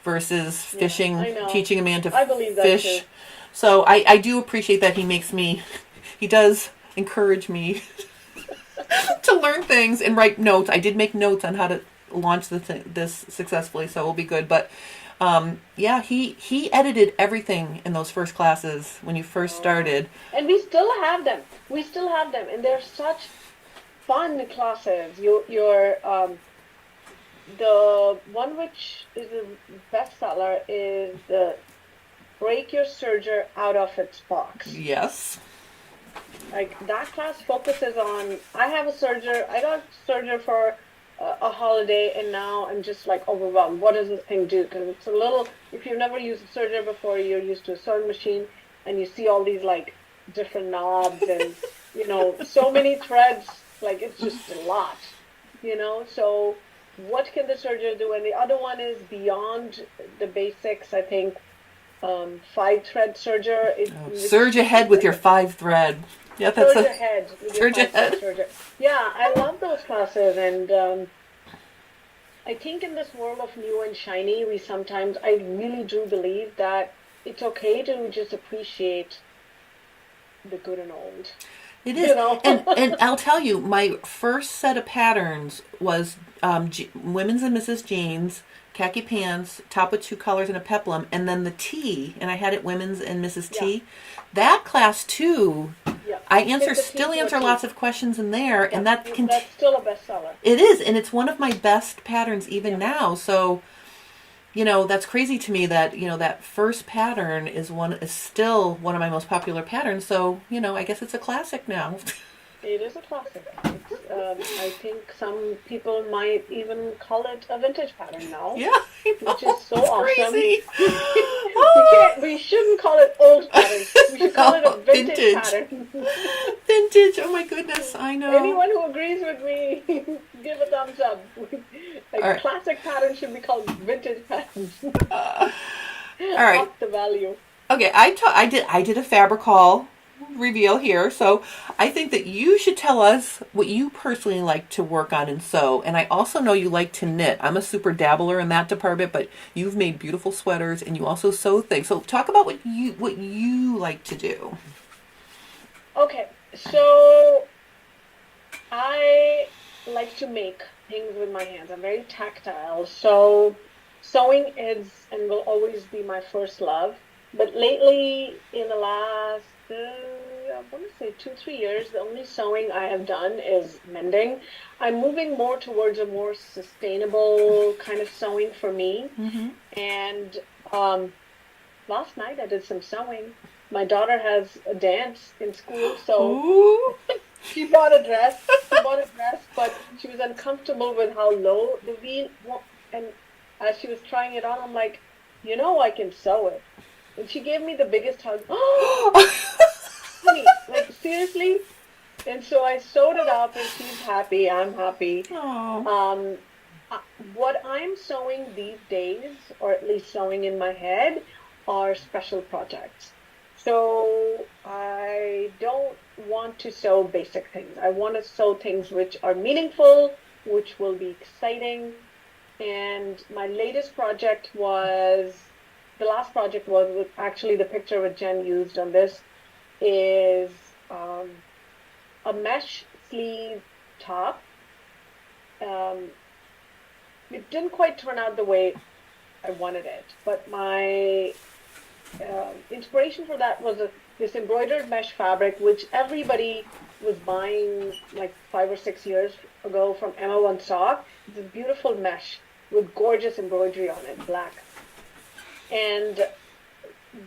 versus fishing, I know. teaching a man to I believe that fish. too. So I do appreciate that he makes me. He does encourage me to learn things and write notes. I did make notes on how to launch this successfully, so it'll be good. But yeah, he edited everything in those first classes when you first started. And we still have them. And they're such fun classes. Your the one which is a bestseller is the Break Your Serger Out of Its Box. Yes. Like that class focuses on. I have a serger. I got a serger for a holiday, and now I'm just like overwhelmed. What does this thing do? Because it's a little. If you've never used a serger before, you're used to a sewing machine, and you see all these like different knobs and so many threads. Like it's just a lot, So what can the serger do? And the other one is beyond the basics. I think 5-thread serger. Surge ahead with your 5-thread. Yeah, that's Surge ahead. With your Surge ahead. serger. Yeah, I love those classes, and I think in this world of new and shiny, I really do believe that it's okay to just appreciate the good and old. It is. And I'll tell you, my first set of patterns was women's and Mrs. Jeans, khaki pants, top with 2 colors and a peplum, and then the T, and I had it women's and Mrs. T. That class too, I still answer lots of questions in there, and that's still a bestseller. It is, and it's one of my best patterns even now. So, that's crazy to me that that first pattern is still one of my most popular patterns. So, I guess it's a classic now. It is a classic. I think some people might even call it a vintage pattern now. Yeah, I know. Which is so awesome. Crazy. We shouldn't call it old pattern. We should call it a vintage pattern. Vintage. Oh my goodness, I know. Anyone who agrees with me, give a thumbs up. Classic pattern should be called vintage patterns. All right. Up the value. Okay, I did a fabric haul reveal here, so I think that you should tell us what you personally like to work on and sew. And I also know you like to knit. I'm a super dabbler in that department, but you've made beautiful sweaters and you also sew things. So talk about what you like to do. Okay, so I like to make things with my hands. I'm very tactile, so sewing is and will always be my first love. But lately, in the last, I want to say 2-3 years, the only sewing I have done is mending. I'm moving more towards a more sustainable kind of sewing for me. Mm-hmm. And last night I did some sewing. My daughter has a dance in school, so she bought a dress. But she was uncomfortable with how low the V. And as she was trying it on, I'm like, I can sew it. And she gave me the biggest hug. Honey, like seriously? And so I sewed it up, and she's happy. I'm happy. What I'm sewing these days, or at least sewing in my head, are special projects. So I don't want to sew basic things. I want to sew things which are meaningful, which will be exciting. And my latest project was the last project was with actually the picture which Jen used on this is a mesh sleeve top. Um, it didn't quite turn out the way I wanted it, but my inspiration for that was this embroidered mesh fabric, which everybody was buying like 5 or 6 years ago from Emma One Sock. It's a beautiful mesh with gorgeous embroidery on it, black. And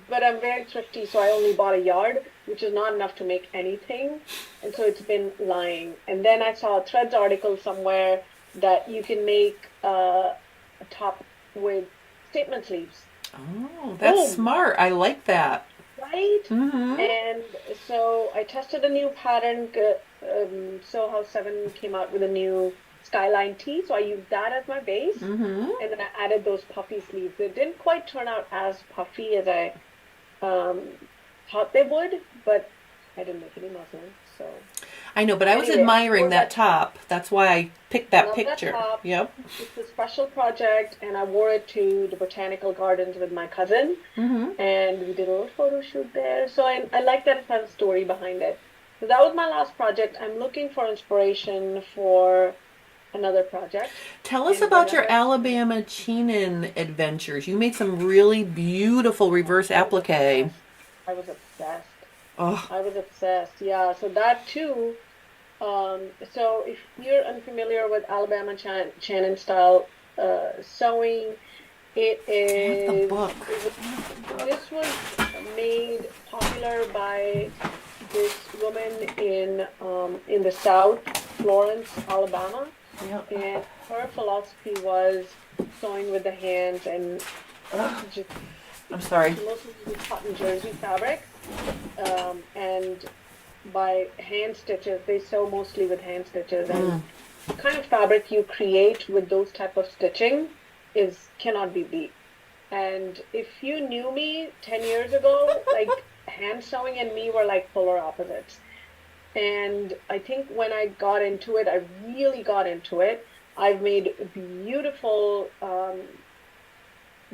but I'm very thrifty, so I only bought a yard, which is not enough to make anything. And so it's been lying. And then I saw a Threads article somewhere that you can make a top with statement sleeves. Oh, that's Boom, smart. I like that. right? Mm-hmm. And so I tested a new pattern. Soho House 7 came out with a new Skyline tee, so I used that as my base. Mm-hmm. And then I added those puffy sleeves. They didn't quite turn out as puffy as I um, thought they would, but I didn't make any muslin. So I know, but I was anyway, I admiring wore that that. top. That's why I picked I that love that picture. top. Yep. It's a special project, and I wore it to the botanical gardens with my cousin, Mm-hmm. and we did a little photo shoot there. So I like that it has a story behind it. So that was my last project. I'm looking for inspiration for another project, Tell us and about your whenever I find it, Alabama Cheenan adventures. You made some really beautiful reverse I was applique. obsessed. I was obsessed. Oh, I was obsessed. Yeah. So that too. So if you're unfamiliar with Alabama Shannon style sewing, it I have the is book. it was this was made popular by this woman in the South, Florence, Alabama, Yep. and her philosophy was sewing with the hands and Ugh, just I'm sorry. she mostly used cotton jersey fabric, and by hand stitches, they sew mostly with hand stitches, and Mm. the kind of fabric you create with those type of stitching is cannot be beat. And if you knew me 10 years ago, like hand sewing and me were like polar opposites. And I think when I got into it, I really got into it. I've made beautiful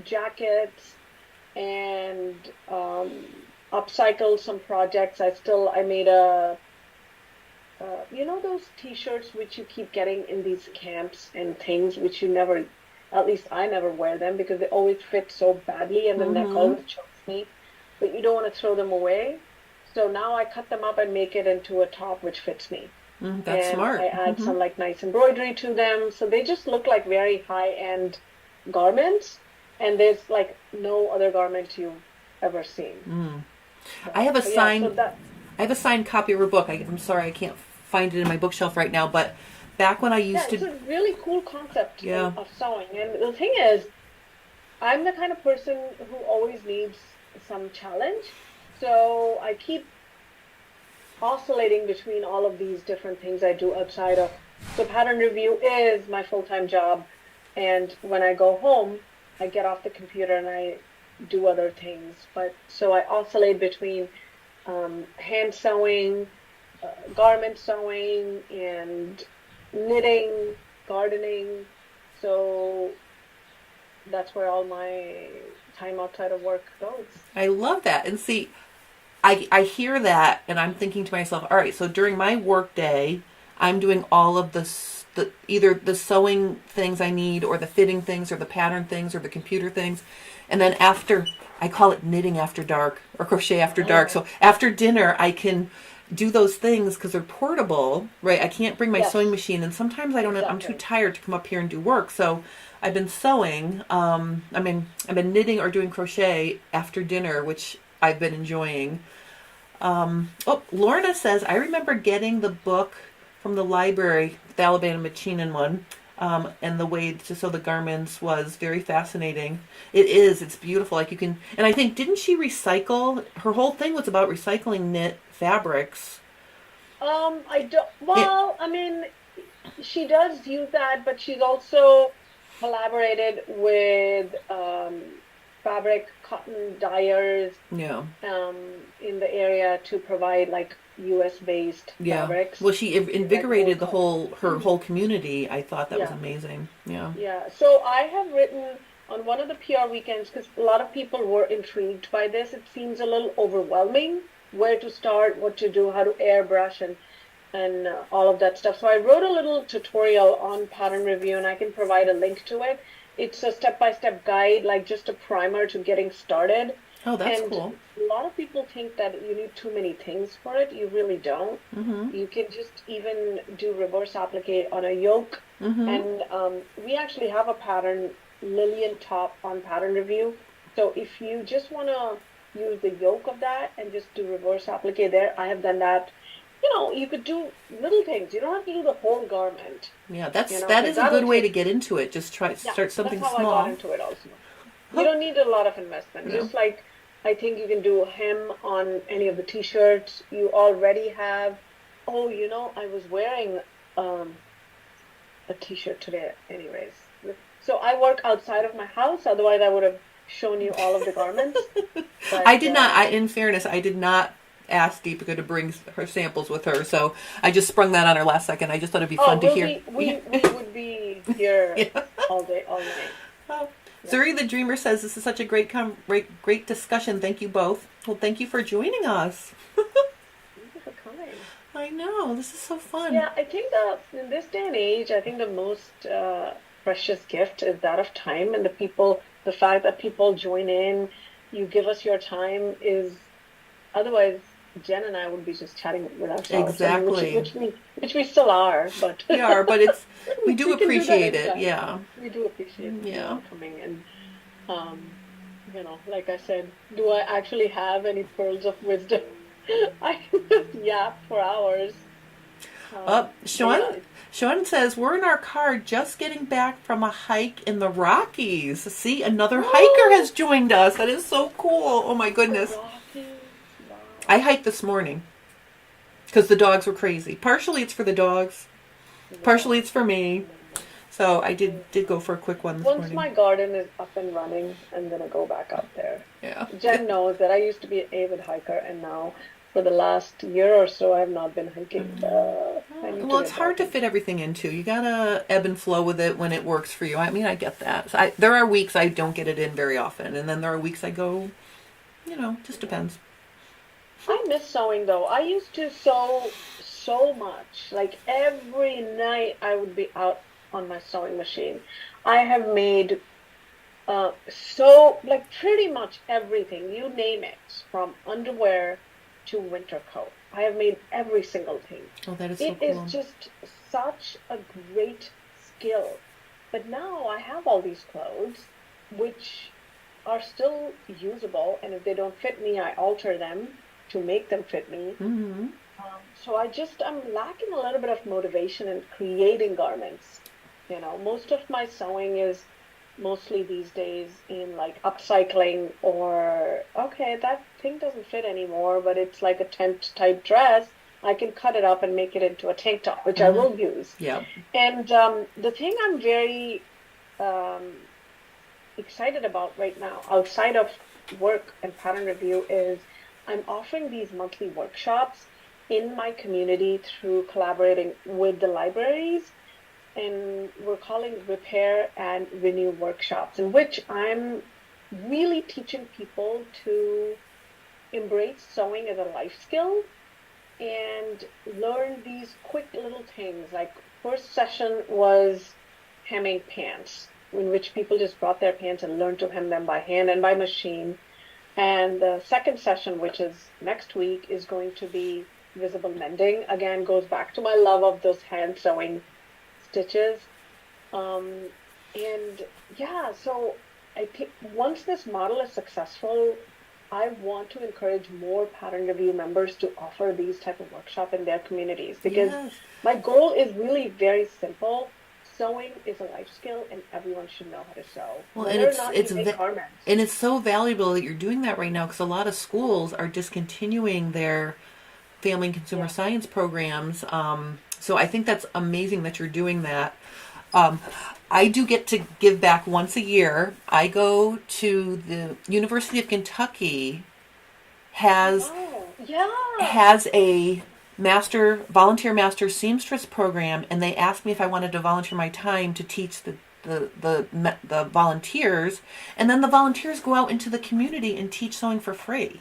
jackets and upcycled some projects. I made you know those t-shirts which you keep getting in these camps and things which you never, at least I never wear them because they always fit so badly and the neck Mm-hmm. always chokes me, but you don't want to throw them away. So now I cut them up and make it into a top which fits me. Mm, that's And I smart. add Mm-hmm. some like nice embroidery to them. So they just look like very high-end garments. And there's like no other garment you've ever seen. Mm. I So, have a so yeah, so signed that I have a signed copy of her book. I'm sorry I can't find it in my bookshelf right now, but back when I yeah, used it's to, a really cool concept yeah. of sewing. And the thing is, I'm the kind of person who always needs some challenge. So I keep oscillating between all of these different things I do outside of. So pattern review is my full-time job. And when I go home, I get off the computer and I do other things. But so I oscillate between hand sewing, garment sewing, and knitting, gardening. So that's where all my time outside of work goes. I love that. And see, I hear that and I'm thinking to myself, all right, so during my work day, I'm doing all of the either the sewing things I need or the fitting things or the pattern things or the computer things. And then after, I call it knitting after dark or crochet after dark. Oh, So after dinner, I can do those things because they're portable, right? I can't bring my sewing yes, machine, and sometimes I don't have, I'm too exactly. tired to come up here and do work. So I've been sewing. I've been knitting or doing crochet after dinner, which I've been enjoying. Oh, Lorna says, I remember getting the book from the library, the Alabama Machinin one, and the way to sew the garments was very fascinating. It is, it's beautiful. Like you can, and I think, didn't she recycle? Her whole thing was about recycling knit fabrics. I don't, It, well, I mean, she does use that, but she's also collaborated with fabric cotton dyers Yeah. in the area to provide like U.S. based Yeah. fabrics. Well, she Like wool invigorated the cotton. her whole community. I thought that was Yeah. amazing. Yeah. Yeah, so I have written on one of the PR weekends because a lot of people were intrigued by this. It seems a little overwhelming where to start, what to do, how to airbrush, and all of that stuff. So I wrote a little tutorial on pattern review, and I can provide a link to it. It's a step-by-step guide, like just a primer to getting started. Oh, that's And cool. a lot of people think that you need too many things for it. You really don't. Mm-hmm. You can just even do reverse applique on a yoke. Mm-hmm. And we actually have a pattern, Lillian top on pattern review. So if you just want to use the yoke of that and just do reverse applique there, I have done that. You could do little things. You don't have to do the whole garment, Yeah, that because is a that'll good way to take, get into it. Just yeah, start that's something how I got small. into it also. You Huh. don't need a lot of investment. Yeah. Just like I think you can do a hem on any of the t-shirts you already have. Oh, I was wearing um, a t-shirt today, anyways. So I work outside of my house. Otherwise, I would have shown you all of the garments. I But did not. In fairness, I did not ask Deepika to bring her samples with her, so I just sprung that on her last second. I just thought it'd be oh, fun to hear. we would be here Yeah. all day, all night. Oh. Yeah. Zuri the Dreamer says this is such a great discussion. Thank you both. Well, thank you for joining us. Thank you for coming. I know, this is so fun. Yeah, I think in this day and age, I think the most precious gift is that of time, and the fact that people join in, you give us your time is otherwise Jen and I would be just chatting with ourselves. I mean, Exactly. which we still are, but We are, but we do we can do that appreciate it. anytime. Yeah. We do appreciate you Yeah. all coming, and um, like I said, do I actually have any pearls of wisdom? I can just yap for hours. But yeah, Sean says, we're in our car just getting back from a hike in the Rockies. See, another hiker has joined us. That is so cool. Oh my the goodness. Rockies. Wow. I hiked this morning because the dogs were crazy. Partially it's for the dogs, partially it's for me. So I did go for a quick one this Once morning. my garden is up and running, I'm gonna go back up there. Yeah. Jen knows that I used to be an avid hiker, and now for the last year or so, I have not been hiking. I need Well, to it's get hard back to fit everything into. You gotta ebb and flow with it when it works for you. I mean, I get that. So there are weeks I don't get it in very often, and then there are weeks I go. Just depends. I miss sewing though. I used to sew so much. Like every night I would be out on my sewing machine. I have made like pretty much everything, you name it, from underwear to winter coat. I have made every single thing. Oh, that is so It is cool. just such a great skill. But now I have all these clothes which are still usable, and if they don't fit me, I alter them to make them fit me. Mm-hmm. So I'm lacking a little bit of motivation in creating garments. Most of my sewing is mostly these days in like upcycling, or okay, that thing doesn't fit anymore, but it's like a tent type dress. I can cut it up and make it into a tank top, which I Mm-hmm. will use. Yeah. And the thing I'm very um, excited about right now, outside of work and pattern review, is I'm offering these monthly workshops in my community through collaborating with the libraries, and we're calling repair and renew workshops, in which I'm really teaching people to embrace sewing as a life skill and learn these quick little things. Like first session was hemming pants, in which people just brought their pants and learned to hem them by hand and by machine. And the second session, which is next week, is going to be visible mending. Again, goes back to my love of those hand sewing stitches. Um, and yeah, so I think once this model is successful, I want to encourage more pattern review members to offer these type of workshop in their communities, because Yes. my goal is really very simple. Sewing is a life skill, and everyone should know how to sew, Well, and whether or not you make garments. and it's so valuable that you're doing that right now because a lot of schools are discontinuing their family and consumer Yeah. science programs. So I think that's amazing that you're doing that. Um, I do get to give back once a year. I go to the University of Kentucky has Wow. Yeah. has a volunteer master seamstress program, and they asked me if I wanted to volunteer my time to teach the volunteers, and then the volunteers go out into the community and teach sewing for free.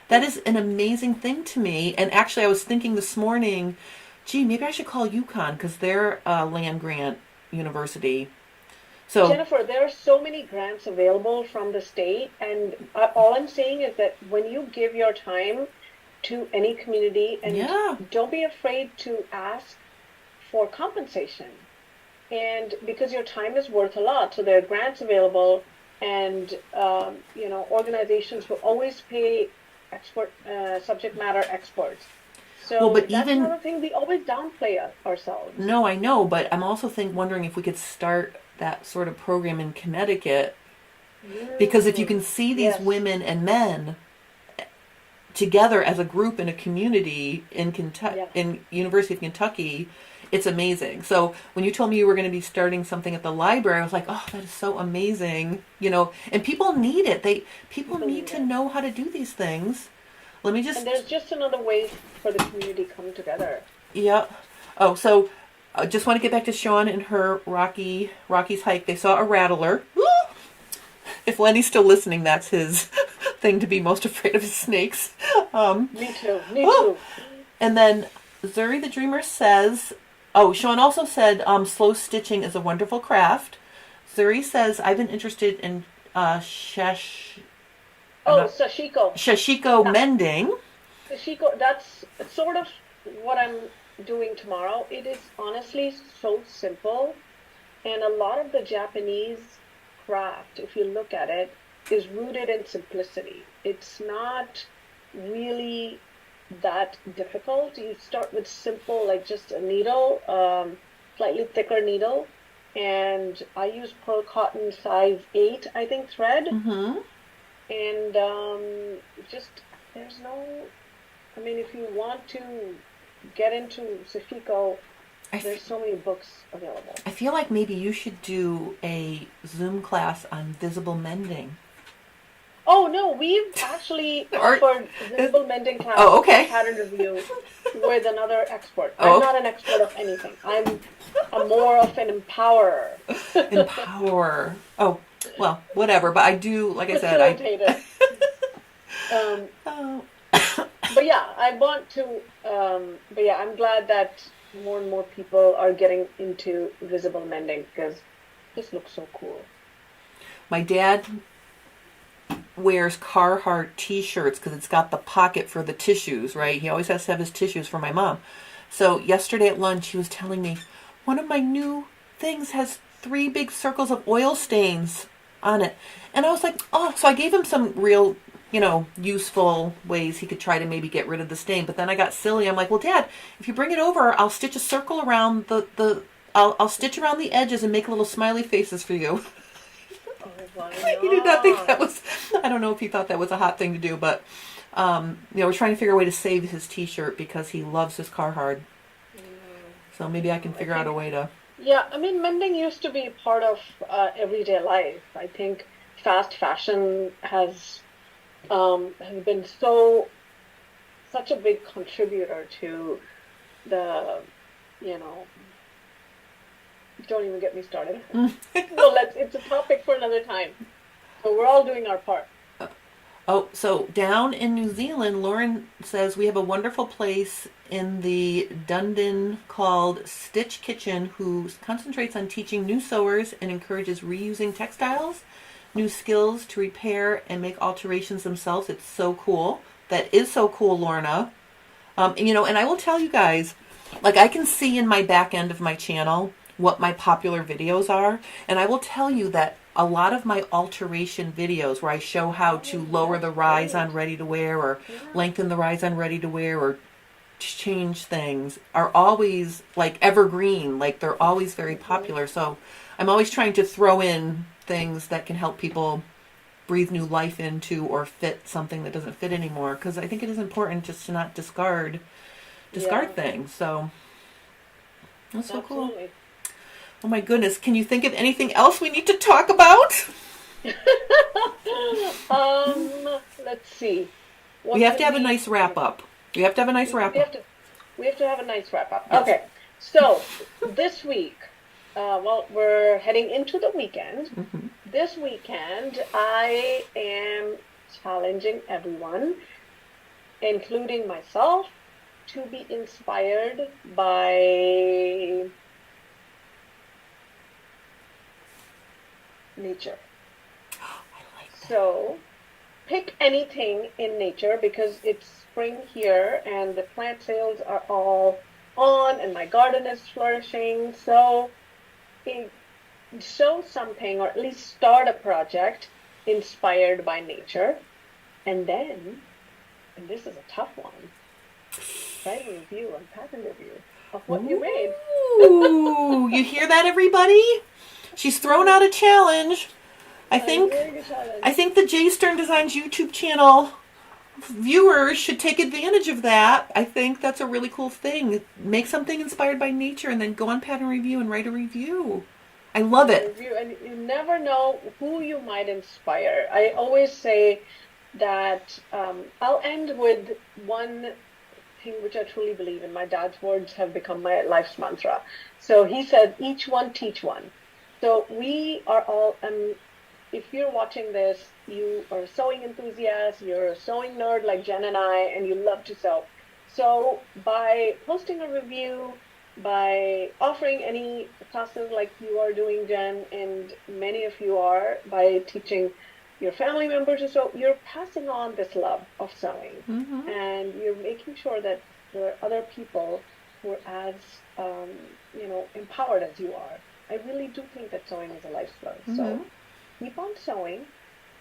That is an amazing thing to me. And actually, I was thinking this morning, gee, maybe I should call UConn because they're a land grant university. So Jennifer, there are so many grants available from the state, and all I'm saying is that when you give your time to any community, and yeah, don't be afraid to ask for compensation, and because your time is worth a lot, so there are grants available, and organizations will always pay expert subject matter experts. well, So but that's even another thing we always downplay ourselves. no, I know, but I'm also wondering if we could start that sort of program in Connecticut, because if you can see these Yes. women and men together as a group in a community in Yeah. in University of Kentucky, it's amazing. So when you told me you were going to be starting something at the library, I was like, oh, that is so amazing. And people need it. People People need need to it. know how to do these things. Let me And just there's just another way for the community to come together. yeah. Oh, so I just want to get back to Sean and her Rocky's hike. They saw a rattler. If Lenny's still listening, that's his thing to be most afraid of is snakes. Me too. Me Oh, too. and then Zuri the Dreamer says, oh, Sean also said, slow stitching is a wonderful craft. Zuri says, I've been interested in I'm Oh, not, sashiko. Shashiko Yeah, mending. sashiko. That's sort of what I'm doing tomorrow. It is honestly so simple, and a lot of the Japanese craft, if you look at it, is rooted in simplicity. It's not really that difficult. You start with simple, like just a needle, slightly thicker needle, and I use pearl cotton size 8, I think, thread, Mm-hmm. and just there's no. I mean, if you want to get into Sashiko, I, f- there's so many books available. I feel like maybe you should do a Zoom class on visible mending. Oh no, we've actually Or, offered visible mending class oh, and okay. pattern review with another expert. I'm Oh, not an expert of anything. I'm more of an empowerer, empower. Oh, well, whatever. But I do, like I said, facilitator. Um, oh, but yeah, I want to. But yeah, I'm glad that more and more people are getting into visible mending because this looks so cool. my dad wears Carhartt T-shirts because it's got the pocket for the tissues, right? He always has to have his tissues for my mom. So yesterday at lunch, he was telling me one of my new things has 3 big circles of oil stains on it, and I was like, oh. So I gave him some real, useful ways he could try to maybe get rid of the stain. But then I got silly. I'm like, well, Dad, if you bring it over, I'll stitch a circle around I'll stitch around the edges and make little smiley faces for you. Oh, why He did not think that not? was. I don't know if he thought that was a hot thing to do, but we're trying to figure a way to save his T-shirt because he loves his Carhartt. So maybe I can I figure out a think way to. Yeah, I mean, mending used to be part of everyday life. I think fast fashion has been such a big contributor to the, you know, don't even get me started. Well, it's a topic for another time. So we're all doing our part. Oh, so down in New Zealand, Lauren says we have a wonderful place in the Dunedin called Stitch Kitchen, who concentrates on teaching new sewers and encourages reusing textiles, new skills to repair and make alterations themselves. It's so cool. That is so cool, Lorna. And I will tell you guys, like I can see in my back end of my channel what my popular videos are, and I will tell you that a lot of my alteration videos where I show how to Oh, lower that's the rise great. on ready to wear or Yeah. lengthen the rise on ready to wear or change things are always like evergreen, like they're always very Hmm. popular. So I'm always trying to throw in things that can help people breathe new life into or fit something that doesn't fit anymore, because I think it is important just to not discard Yeah, things. So that's so cool. absolutely. Oh my goodness. Can you think of anything else we need to talk about? Let's see. We What have to could have a we nice wrap up. We have to have a nice wrap we up. have to we have to have a nice wrap up. Yes. Okay. So this week, well, we're heading into the weekend. Mm-hmm. This weekend, I am challenging everyone, including myself, to be inspired by nature. I like that. So pick anything in nature because it's spring here and the plant sales are all on and my garden is flourishing. So eh, show something or at least start a project inspired by nature. And then, and this is a tough one, write a review and pattern review of what you made. Ooh, you hear that, everybody? She's thrown out a challenge. I I'm think doing a challenge. I think the J Stern Designs YouTube channel viewers should take advantage of that. I think that's a really cool thing. Make something inspired by nature and then go on pattern review and write a review. I love it. Review, and you never know who you might inspire. I always say that I'll end with one thing which I truly believe in. My dad's words have become my life's mantra. So he said, each one teach one. So we are all, if you're watching this, you are a sewing enthusiast, you're a sewing nerd like Jen and I, and you love to sew. So by posting a review, by offering any classes like you are doing, Jen, and many of you are, by teaching your family members to sew, you're passing on this love of sewing. Mm-hmm. And you're making sure that there are other people who are as, empowered as you are. I really do think that sewing is a lifeblood. Mm-hmm. So keep on sewing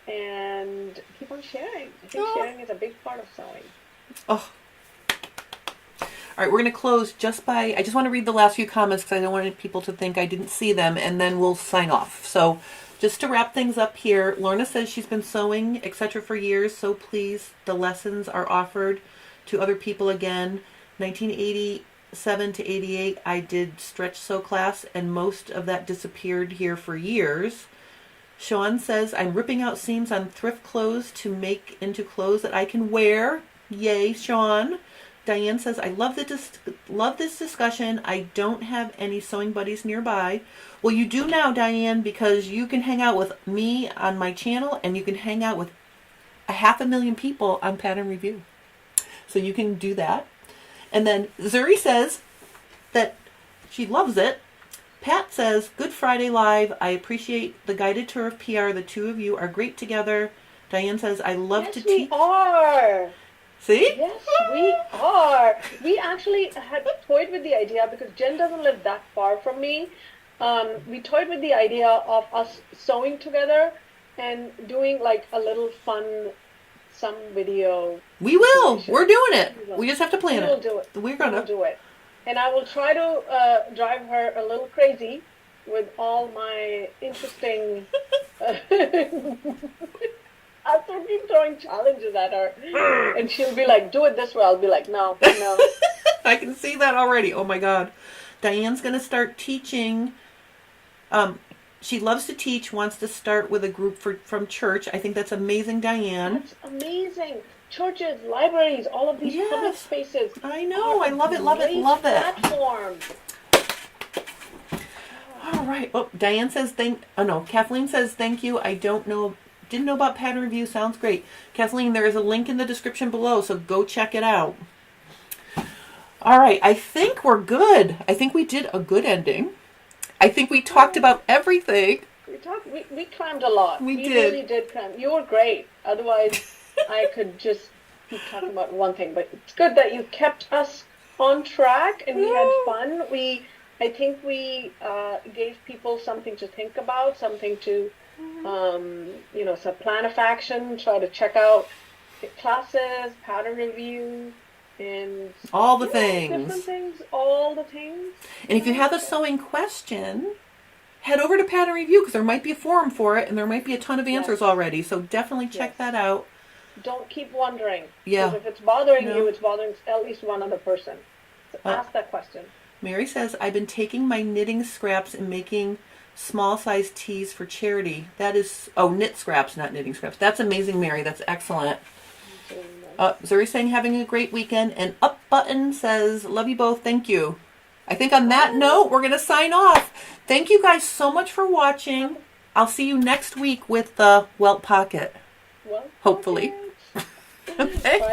and keep on sharing. I think sharing is a big part of sewing. Oh. All right, we're going to close I just want to read the last few comments because I don't want people to think I didn't see them, and then we'll sign off. So just to wrap things up here, Lorna says she's been sewing, etc. for years, so please, the lessons are offered to other people again. 1987 to 88, I did stretch sew class, and most of that disappeared here for years. Sean says, I'm ripping out seams on thrift clothes to make into clothes that I can wear. Yay, Sean. Diane says, I love this discussion. I don't have any sewing buddies nearby. Well, you do now, Diane, because you can hang out with me on my channel, and you can hang out with 500,000 people on Pattern Review. So you can do that. And then Zuri says that she loves it. Pat says, good Friday Live. I appreciate the guided tour of PR. The two of you are great together. Diane says, I love to teach. Yes, we are. See? Yes, we are. We actually had toyed with the idea because Jen doesn't live that far from me. We toyed with the idea of us sewing together and doing like a little fun, some video. We will. situation. We're doing it. We will. We just have to plan We will it. do it. We're We gonna. will do it. And I will try to drive her a little crazy with all my interesting. I'll keep throwing challenges at her, and she'll be like, "Do it this way." I'll be like, "No, no." I can see that already. Oh my God. Diane's going to start teaching. She loves to teach, wants to start with a group from church. I think that's amazing, Diane. That's amazing. Churches, libraries, all of these public Yes. spaces. I know. I love it, are love it, great love it. platforms. All right. Oh, Diane says Kathleen says thank you. I didn't know about pattern review. Sounds great. Kathleen, there is a link in the description below, so go check it out. All right. I think we're good. I think we did a good ending. I think we talked about everything. We crammed a lot. We did. Really did cram. You were great. Otherwise, I could just keep talking about one thing. But it's good that you kept us on track and we had fun. I think we gave people something to think about, something to, so plan of action, try to check out the classes, pattern review, and All the different things. things, all the things. And if you have a sewing question, head over to Pattern Review because there might be a forum for it and there might be a ton of answers Yes. already. So definitely check Yes. that out. Don't keep wondering. Yeah. Because if it's bothering No. you, it's bothering at least one other person. So ask that question. Mary says, I've been taking my knitting scraps and making small size tees for charity. That is, knit scraps, not knitting scraps. That's amazing, Mary. That's excellent. Zuri saying, having a great weekend. And Up Button says, love you both. Thank you. I think on that note, we're going to sign off. Thank you guys so much for watching. I'll see you next week with the Welt Pocket. Well, hopefully. Okay. Bye.